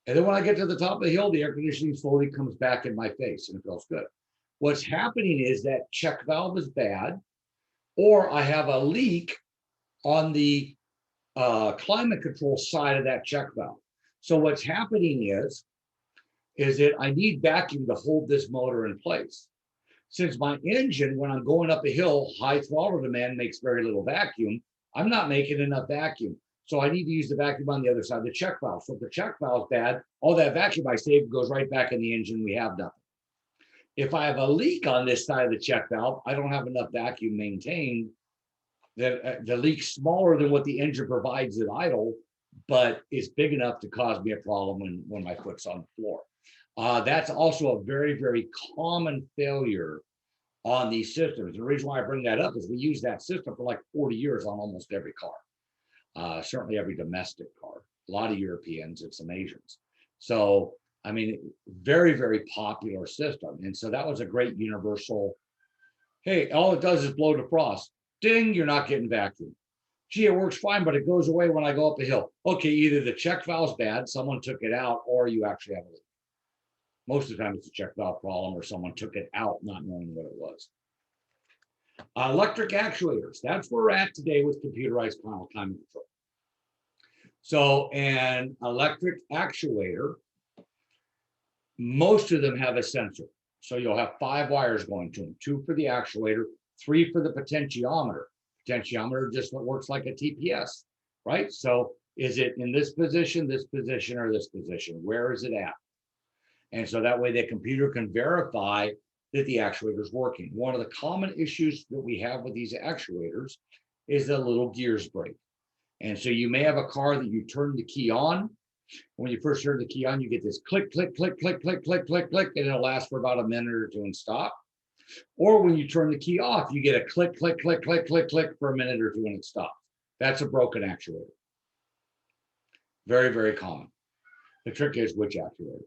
And then when I get to the top of the hill, the air conditioning slowly comes back in my face and it feels good. What's happening is that check valve is bad, or I have a leak on the climate control side of that check valve. So what's happening is that I need vacuum to hold this motor in place. Since my engine, when I'm going up a hill, high throttle demand makes very little vacuum, I'm not making enough vacuum. So I need to use the vacuum on the other side of the check valve. So if the check valve is bad, all that vacuum I save goes right back in the engine. We have nothing. If I have a leak on this side of the check valve, I don't have enough vacuum maintained. The leak's smaller than what the engine provides at idle, but it's big enough to cause me a problem when my foot's on the floor. That's also a very, very common failure on these systems. The reason why I bring that up is we use that system for like 40 years on almost every car, certainly every domestic car, a lot of Europeans and some Asians. So, I mean, very, very popular system. And so that was a great universal, hey, all it does is blow defrost. Ding, you're not getting vacuum. Gee, it works fine, but it goes away when I go up a hill. Okay, either the check valve's bad, someone took it out, or you actually have a leak. Most of the time it's a check valve problem or someone took it out not knowing what it was. Electric actuators, that's where we're at today with computerized climate control. So an electric actuator, most of them have a sensor. So you'll have 5 wires going to them, 2 for the actuator, 3 for the potentiometer. Potentiometer just works like a TPS, right? So is it in this position, or this position? Where is it at? And so that way the computer can verify that the actuator is working. One of the common issues that we have with these actuators is the little gears break. And so you may have a car that you turn the key on. When you first turn the key on, you get this click, click, click, click, click, click, click, click, and it'll last for about a minute or two and stop. Or when you turn the key off, you get a click, click, click, click, click, click for a minute or two and it stops. That's a broken actuator. Very, very common. The trick is which actuator.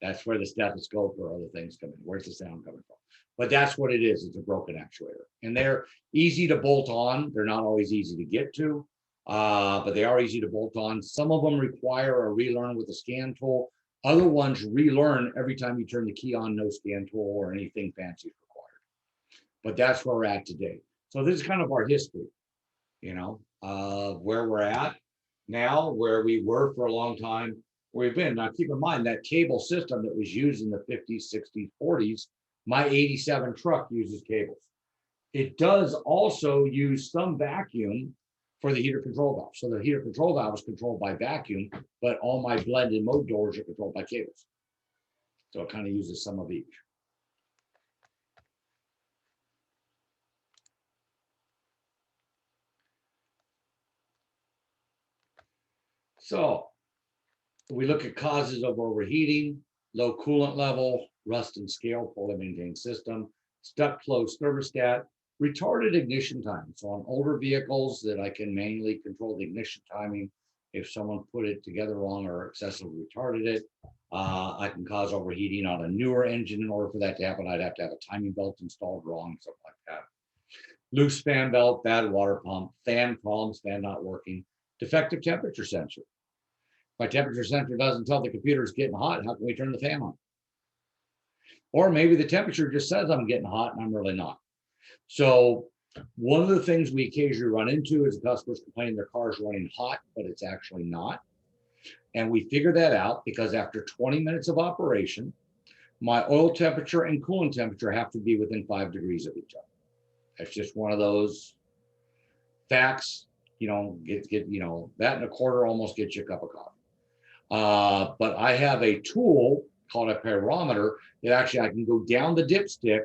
That's where the stethoscope or other things come in. Where's the sound coming from? But that's what it is. It's a broken actuator. And they're easy to bolt on. They're not always easy to get to, but they are easy to bolt on. Some of them require a relearn with a scan tool. Other ones relearn every time you turn the key on, no scan tool or anything fancy is required. But that's where we're at today. So this is kind of our history, you know, where we're at now, where we were for a long time, where we've been. Now, keep in mind that cable system that was used in the 50s, 60s, 40s, my 87 truck uses cables. It does also use some vacuum for the heater control valve. So the heater control valve is controlled by vacuum, but all my blended mode doors are controlled by cables. So it kind of uses some of each. So we look at causes of overheating, low coolant level, rust and scale, poorly maintained system, stuck closed thermostat, retarded ignition time. So on older vehicles that I can manually control the ignition timing, if someone put it together wrong or excessively retarded it, I can cause overheating on a newer engine. In order for that to happen, I'd have to have a timing belt installed wrong, something like that. Loose fan belt, bad water pump, fan problems, fan not working, defective temperature sensor. My temperature sensor doesn't tell the computer it's getting hot. How can we turn the fan on? Or maybe the temperature just says I'm getting hot and I'm really not. So one of the things we occasionally run into is customers complaining their car is running hot, but it's actually not. And we figure that out because after 20 minutes of operation, my oil temperature and coolant temperature have to be within 5 degrees of each other. That's just one of those facts, you know, get you know, that and a quarter almost gets you a cup of coffee. But I have a tool called a pyrometer that actually I can go down the dipstick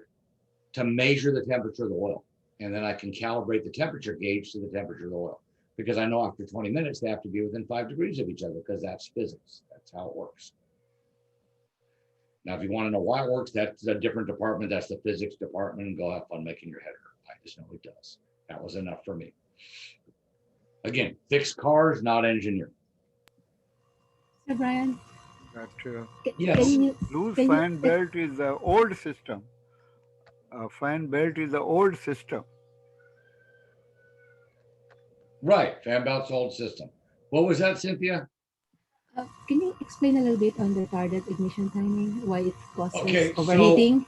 to measure the temperature of the oil. And then I can calibrate the temperature gauge to the temperature of the oil. Because I know after 20 minutes, they have to be within 5 degrees of each other because that's physics. That's how it works. Now, if you want to know why it works, that's a different department. That's the physics department, and go have fun making your head hurt. I just know it does. That was enough for me. Again, fix cars, not engineer. Sir Brian, That Yes. loose Can you- fan belt is the old system. Fan belt is the old system. Right, fan belt's old system. What was that, Cynthia? can you explain a little bit on the retarded ignition timing, why it causes Okay, so- overheating?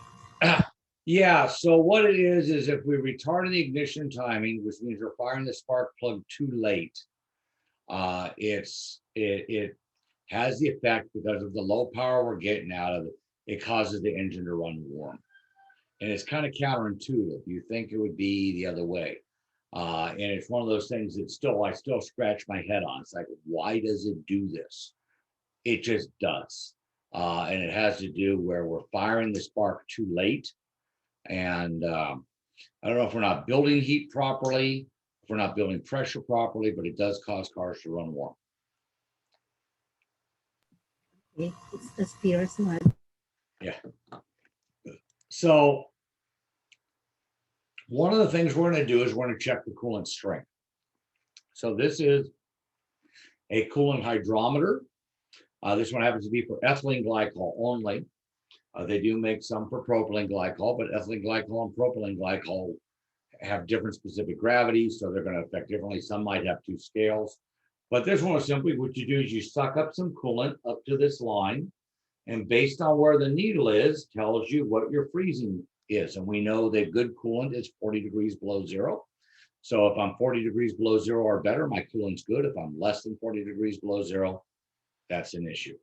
Yeah, so what it is if we retard the ignition timing, which means we're firing the spark plug too late, it has the effect because of the low power we're getting out of it, it causes the engine to run warm. And it's kind of counterintuitive. You think it would be the other way. And it's one of those things that I still scratch my head on. It's like, why does it do this? It just does. And it has to do where we're firing the spark too late. And I don't know if we're not building heat properly, if we're not building pressure properly, but it does cause cars to run warm. Okay, it's as clear as mud. So one of the things we're going to do is we're going to check the coolant strength. So this is a coolant hydrometer. This one happens to be for ethylene glycol only. They do make some for propylene glycol, but ethylene glycol and propylene glycol have different specific gravities, so they're going to affect differently. Some might have 2 scales. But this one is simply what you do is you suck up some coolant up to this line, and based on where the needle is, tells you what your freezing is. And we know that good coolant is 40 degrees below zero. So if I'm 40 degrees below zero or better, my coolant's good. If I'm less than 40 degrees below zero, that's an issue.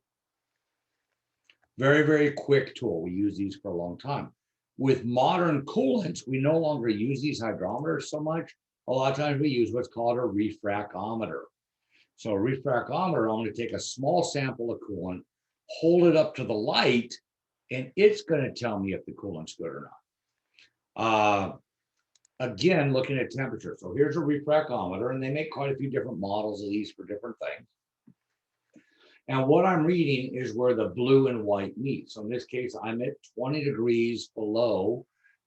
Very, very quick tool. We use these for a long time. with modern coolants, we no longer use these hydrometers so much. A lot of times we use what's called a refractometer. So a refractometer, I'm going to take a small sample of coolant, hold it up to the light, and it's going to tell me if the coolant's good or not. Again, looking at temperature. So here's a refractometer, and they make quite a few different models of these for different things. And what I'm reading is where the blue and white meet. So in this case, I'm at 20 degrees below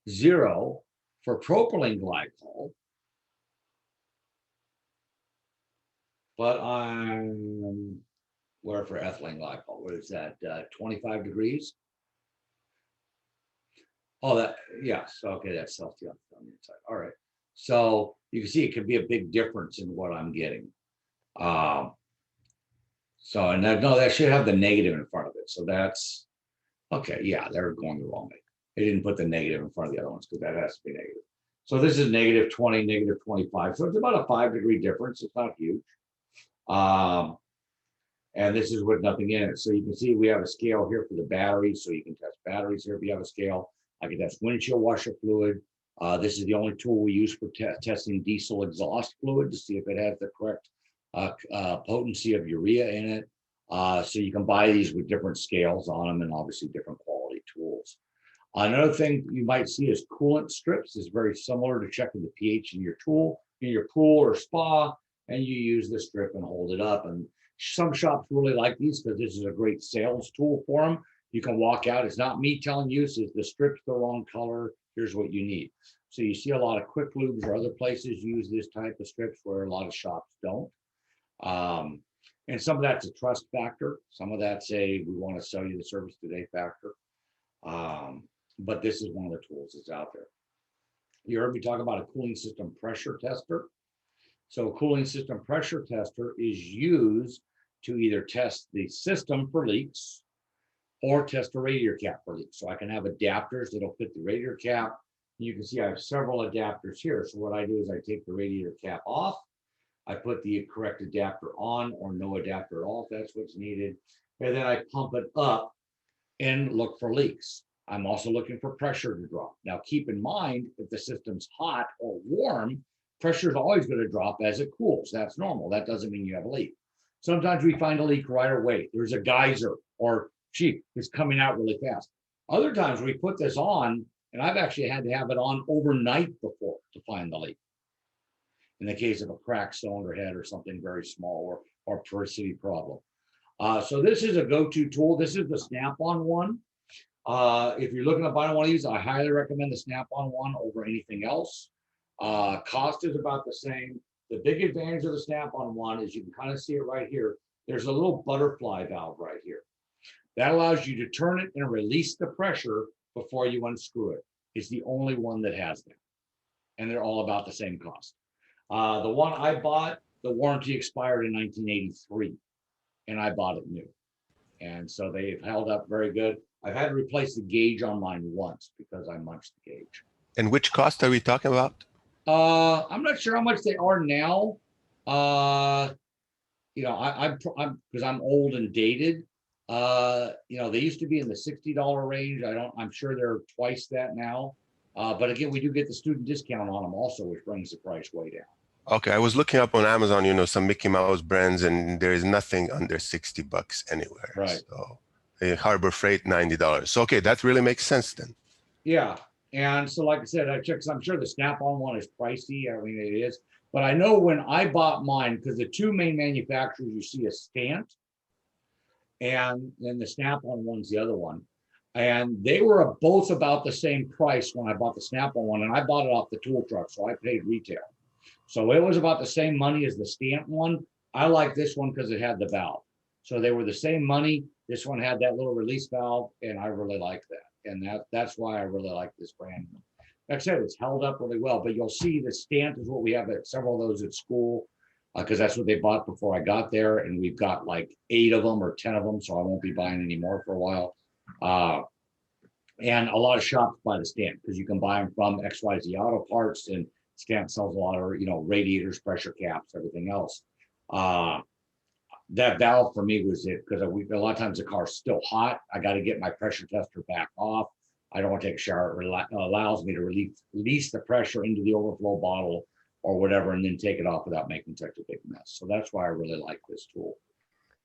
zero for propylene glycol. But I'm where for ethylene glycol? What is that? 25 degrees? Oh, that, yes. Okay, that's Celsius on the inside. All right. So you can see it could be a big difference in what I'm getting. So, and that, no, that should have the negative in front of it. So that's, okay, yeah, they're going the wrong way. They didn't put the negative in front of the other ones because that has to be negative. So this is negative 20, negative 25. So it's about a 5-degree difference. It's not huge. And this is with nothing in it. So you can see we have a scale here for the batteries. So you can test batteries here if you have a scale. I can test windshield washer fluid. This is the only tool we use for testing diesel exhaust fluid to see if it has the correct potency of urea in it. So you can buy these with different scales on them and obviously different quality tools. Another thing you might see is coolant strips. Is very similar to checking the pH in your tool, in your pool or spa, and you use the strip and hold it up. And some shops really like these because this is a great sales tool for them. You can walk out. It's not me telling you, it's the strip's the wrong color. Here's what you need. So you see a lot of Quick Lubes or other places use this type of strips where a lot of shops don't. And some of that's a trust factor. Some of that's a, we want to sell you the service today factor. But this is one of the tools that's out there. You heard me talk about a cooling system pressure tester. So a cooling system pressure tester is used to either test the system for leaks or test a radiator cap for leaks. So I can have adapters that'll fit the radiator cap. You can see I have several adapters here. So what I do is I take the radiator cap off. I put the correct adapter on or no adapter at all if that's what's needed. And then I pump it up and look for leaks. I'm also looking for pressure to drop. Now keep in mind, if the system's hot or warm, pressure is always going to drop as it cools. That's normal. That doesn't mean you have a leak. Sometimes we find a leak right away. There's a geyser or gee, it's coming out really fast. Other times we put this on, and I've actually had to have it on overnight before to find the leak. In the case of a cracked cylinder head or something very small or porosity problem. So this is a go-to tool. This is the Snap-on one. If you're looking to buy one of these, I highly recommend the Snap-on one over anything else. Cost is about the same. The big advantage of the Snap-on one is you can kind of see it right here. There's a little butterfly valve right here. That allows you to turn it and release the pressure before you unscrew it. It's the only one that has that. And they're all about the same cost. The one I bought, the warranty expired in 1983, and I bought it new. And so they've held up very good. I've had to replace the gauge on mine once because I munched the gauge. And which cost are we talking about? I'm not sure how much they are now. You know, I'm because I'm old and dated. You know, they used to be in the $60 range. I'm sure they're twice that now. But again, we do get the student discount on them also, which brings the price way down. Okay, I was looking up on Amazon, you know, some Mickey Mouse brands, and there is nothing under $60 anywhere. Right. So Harbor Freight, $90. So, okay, that really makes sense then. Yeah. And so, like I said, I checked, I'm sure the Snap-on one is pricey. I mean, it is. But I know when I bought mine, because the two main manufacturers you see is Stant, and then the Snap-on one's the other one. And they were both about the same price when I bought the Snap-on one, and I bought it off the tool truck, so I paid retail. So it was about the same money as the Stant one. I like this one because it had the valve. So they were the same money. This one had that little release valve, and I really like that. And that's why I really like this brand. Like I said, it's held up really well, but you'll see the Stant is what we have at several of those at school, because that's what they bought before I got there. And we've got like 8 of them or 10 of them, so I won't be buying any more for a while. And a lot of shops buy the Stant because you can buy them from XYZ Auto Parts, and Stant sells a lot of, you know, radiators, pressure caps, everything else. That valve for me was it, because a lot of times the car's still hot. I got to get my pressure tester back off. I don't want to take a shower. It allows me to release the pressure into the overflow bottle or whatever, and then take it off without making such a big mess. So that's why I really like this tool.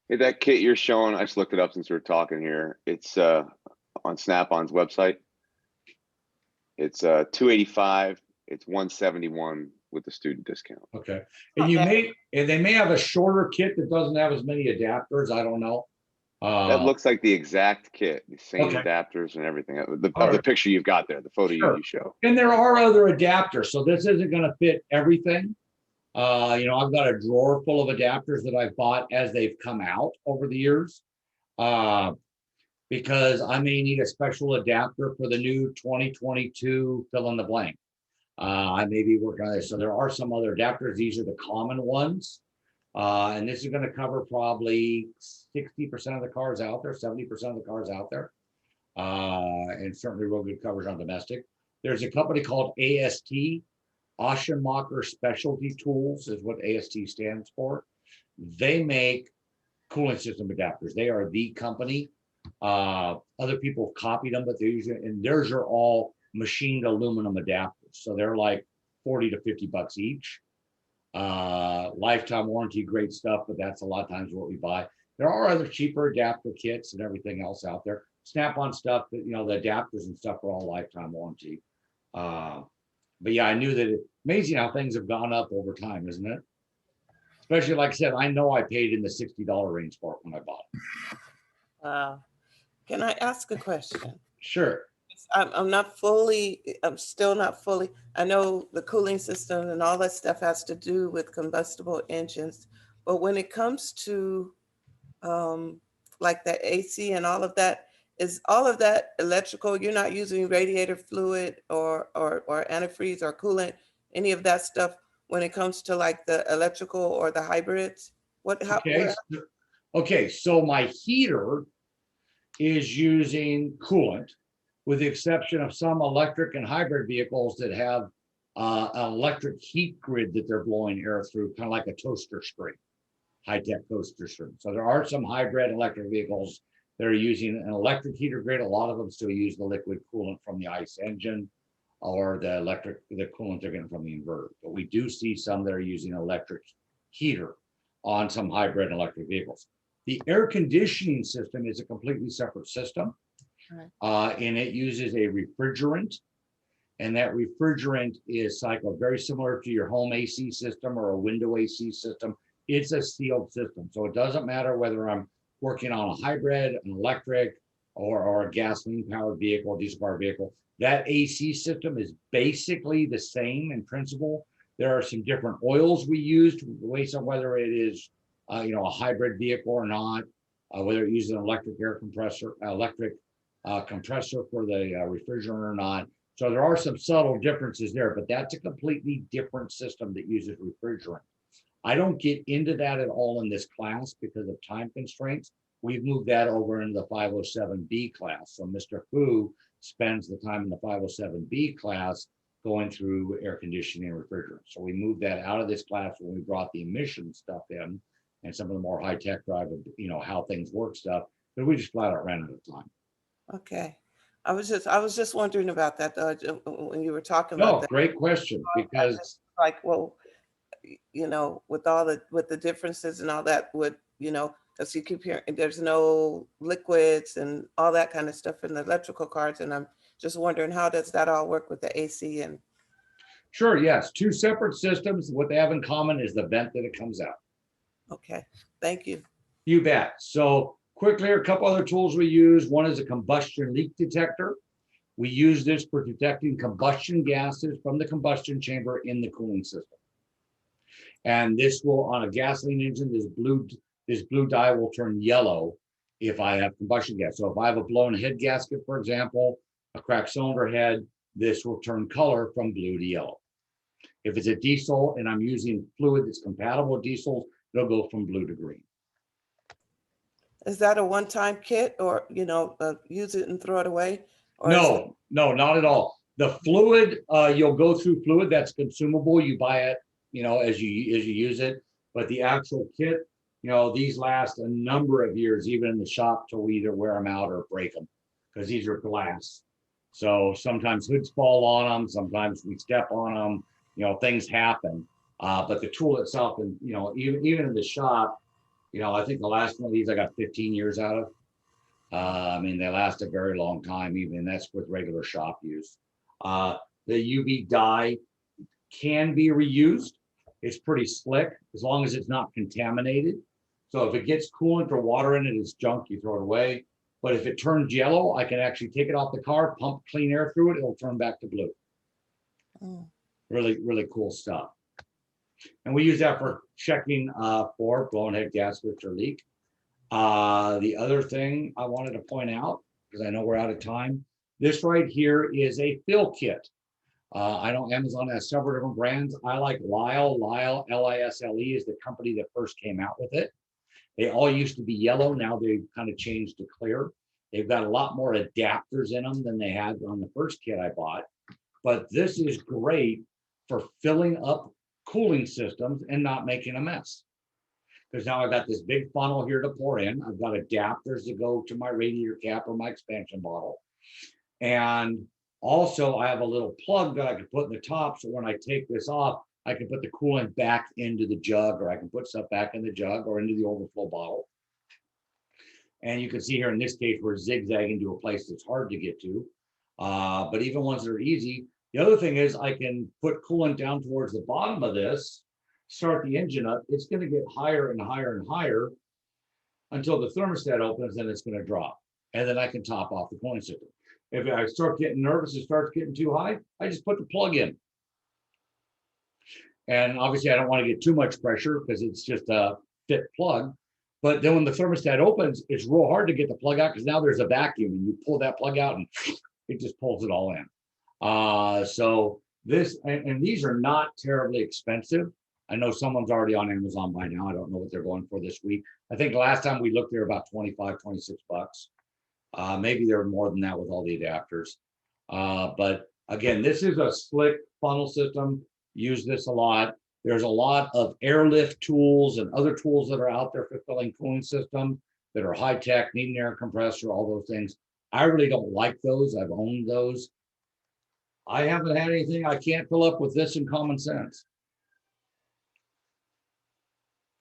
Hey, that kit you're showing, I just looked it up since we we're talking here. It's on Snap-on's website. It's 285. It's 171 with the student discount. Okay. And they may have a shorter kit that doesn't have as many adapters. I don't know. That looks like the exact kit, the same Okay. adapters and everything. The All right. picture you've got there, the photo Sure. you show. And there are other adapters, so this isn't going to fit everything. You know, I've got a drawer full of adapters that I've bought as they've come out over the years. Because I may need a special adapter for the new 2022 fill in the blank. I may be working on this. So there are some other adapters. These are the common ones. And this is going to cover probably 60% of the cars out there, 70% of the cars out there. And certainly real good coverage on domestic. There's a company called AST, Oschenmacher Specialty Tools is what AST stands for. They make cooling system adapters. They are the company. Other people have copied them, but they're using, and theirs are all machined aluminum adapters. So they're like 40 to 50 bucks each. Lifetime warranty, great stuff, but that's a lot of times what we buy. There are other cheaper adapter kits and everything else out there. Snap-on stuff, but you know, the adapters and stuff are all lifetime warranty. But yeah, I knew that it's amazing how things have gone up over time, isn't it? Especially like I said, I know I paid in the $60 range for it when I bought it. Can I ask a question? Sure. I'm still not fully, I know the cooling system and all that stuff has to do with combustible engines, but when it comes to like the AC and all of that, is all of that electrical? You're not using radiator fluid or antifreeze or coolant, any of that stuff when it comes to like the electrical or the hybrids? Okay, so my heater is using coolant, with the exception of some electric and hybrid vehicles that have an electric heat grid that they're blowing air through, kind of like a toaster string, high-tech toaster string. So there are some hybrid electric vehicles that are using an electric heater grid. A lot of them still use the liquid coolant from the ICE engine or the coolant they're getting from the inverter. But we do see some that are using electric heater on some hybrid electric vehicles. The air conditioning system is a completely separate system. And it uses a refrigerant, and that refrigerant is cycled very similar to your home AC system or a window AC system. It's a sealed system, so it doesn't matter whether I'm working on a hybrid, an electric, or a gasoline powered vehicle, diesel powered vehicle. That AC system is basically the same in principle. There are some different oils we use based on whether it is a hybrid vehicle or not, whether it uses an electric air compressor, compressor for the refrigerant or not. So there are some subtle differences there, but that's a completely different system that uses refrigerant. I don't get into that at all in this class because of time constraints. We've moved that over into the 507B class. So Mr. Fu spends the time in the 507B class going through air conditioning and refrigerant. So we moved that out of this class when we brought the emission stuff in and some of the more high-tech drive, how things work stuff, but we just flat out ran out of time. Okay. I was just wondering about that when you were talking about that. Great question, because Like, well, with the differences and all that because you keep hearing there's no liquids and all that kind of stuff in the electrical cars. And I'm just wondering, how does that all work with the AC? And sure, yes, two separate systems. What they have in common is the vent that it comes out. Okay, thank you. You bet. So quickly, a couple other tools we use. One is a combustion leak detector. We use this for detecting combustion gases from the combustion chamber in the cooling system. And this will, on a gasoline engine, this blue dye will turn yellow if I have combustion gas. So if I have a blown head gasket, for example, a cracked cylinder head, this will turn color from blue to yellow. If it's a diesel and I'm using fluid that's compatible with diesel, it'll go from blue to green. Is that a one-time kit, or use it and throw it away? Or No, not at all. The fluid, you'll go through fluid that's consumable. You buy it, as you use it. But the actual kit, these last a number of years, even in the shop, till we either wear them out or break them, because these are glass. So sometimes hoods fall on them, sometimes we step on them, things happen. But the tool itself, and even in the shop, I think the last one of these I got 15 years out of. I mean, they last a very long time, even and that's with regular shop use. The UV dye can be reused. It's pretty slick as long as it's not contaminated. So if it gets coolant or water in it, it's junk, you throw it away. But if it turns yellow, I can actually take it off the car, pump clean air through it, it'll turn back to blue. Oh, Really, really cool stuff. And we use that for checking for blown head gaskets or leak. The other thing I wanted to point out, because I know we're out of time, this right here is a fill kit. I know Amazon has several different brands. I like Lisle. Lisle, L-I-S-L-E, is the company that first came out with it. They all used to be yellow. Now they've kind of changed to clear. They've got a lot more adapters in them than they had on the first kit I bought. But this is great for filling up cooling systems and not making a mess. Because now I've got this big funnel here to pour in. I've got adapters to go to my radiator cap or my expansion bottle. And also I have a little plug that I can put in the top. So when I take this off, I can put the coolant back into the jug, or I can put stuff back in the jug or into the overflow bottle. And you can see here in this case, we're zigzagging to a place that's hard to get to. But even ones that are easy. The other thing is I can put coolant down towards the bottom of this, start the engine up. It's going to get higher and higher and higher until the thermostat opens, and it's going to drop. And then I can top off the cooling system. If I start getting nervous, it starts getting too high, I just put the plug in. And obviously I don't want to get too much pressure because it's just a fit plug. But then when the thermostat opens, it's real hard to get the plug out because now there's a vacuum and you pull that plug out and it just pulls it all in. So this, and these are not terribly expensive. I know someone's already on Amazon by now. I don't know what they're going for this week. I think last time we looked, they were about 25, 26 bucks. Maybe they're more than that with all the adapters. But again, this is a slick funnel system. Use this a lot. There's a lot of airlift tools and other tools that are out there for filling cooling systems that are high tech, need an air compressor, all those things. I really don't like those. I've owned those. I haven't had anything I can't fill up with this and common sense.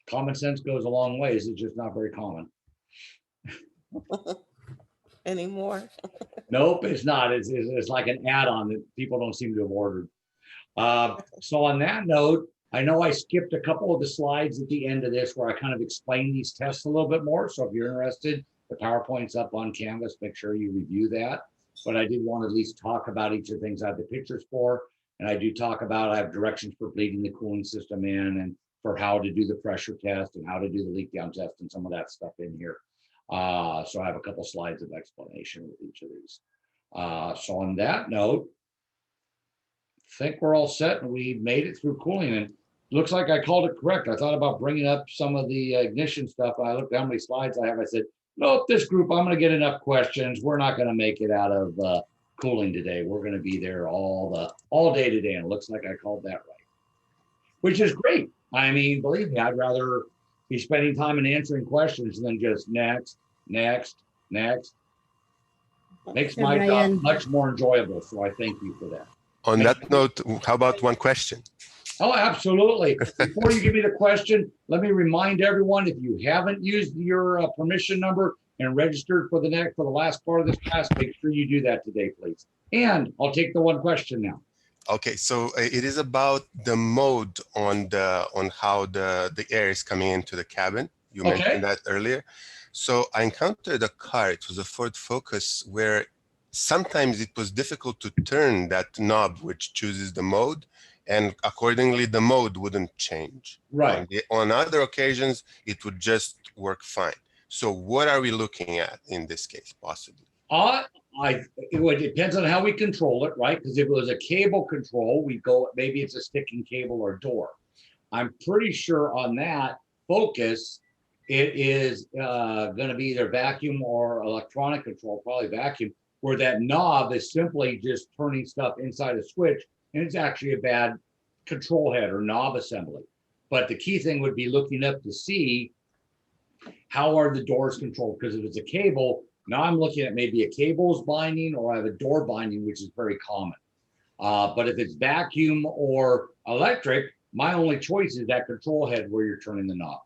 Common sense goes a long ways. It's just not very common. anymore. Nope, it's not. It's like an add-on that people don't seem to have ordered. So on that note, I know I skipped a couple of the slides at the end of this where I kind of explained these tests a little bit more. So if you're interested, the PowerPoint's up on Canvas. Make sure you review that. But I did want to at least talk about each of the things I have the pictures for. And I do talk about, I have directions for bleeding the cooling system in and for how to do the pressure test and how to do the leak down test and some of that stuff in here. So I have a couple slides of explanation with each of these. So on that note, I think we're all set and we made it through cooling, and looks like I called it correct. I thought about bringing up some of the ignition stuff. I looked how many slides I have. I said, nope, this group, I'm going to get enough questions. We're not going to make it out of cooling today. We're going to be there all day today. And it looks like I called that right, which is great. I mean, believe me, I'd rather be spending time and answering questions than just next. Makes my job Brian. much more enjoyable. So I thank you for that. On that note, how about one question? Oh, absolutely. Before you give me the question, let me remind everyone, if you haven't used your permission number and registered for the last part of this class, make sure you do that today, please. And I'll take the one question now. Okay, so it is about the mode on how the air is coming into the cabin. You mentioned that earlier. So I encountered a car, it was a Ford Focus, where sometimes it was difficult to turn that knob which chooses the mode, and accordingly the mode wouldn't change. Right. On other occasions, it would just work fine. So what are we looking at in this case, possibly? It depends on how we control it, right? Because if it was a cable control, we go, maybe it's a sticking cable or door. I'm pretty sure on that Focus, it is going to be either vacuum or electronic control, probably vacuum, where that knob is simply just turning stuff inside a switch, and it's actually a bad control head or knob assembly. But the key thing would be looking up to see how are the doors controlled, because if it's a cable, Now I'm looking at maybe a cables binding or I have a door binding, which is very common. But if it's vacuum or electric, my only choice is that control head where you're turning the knob.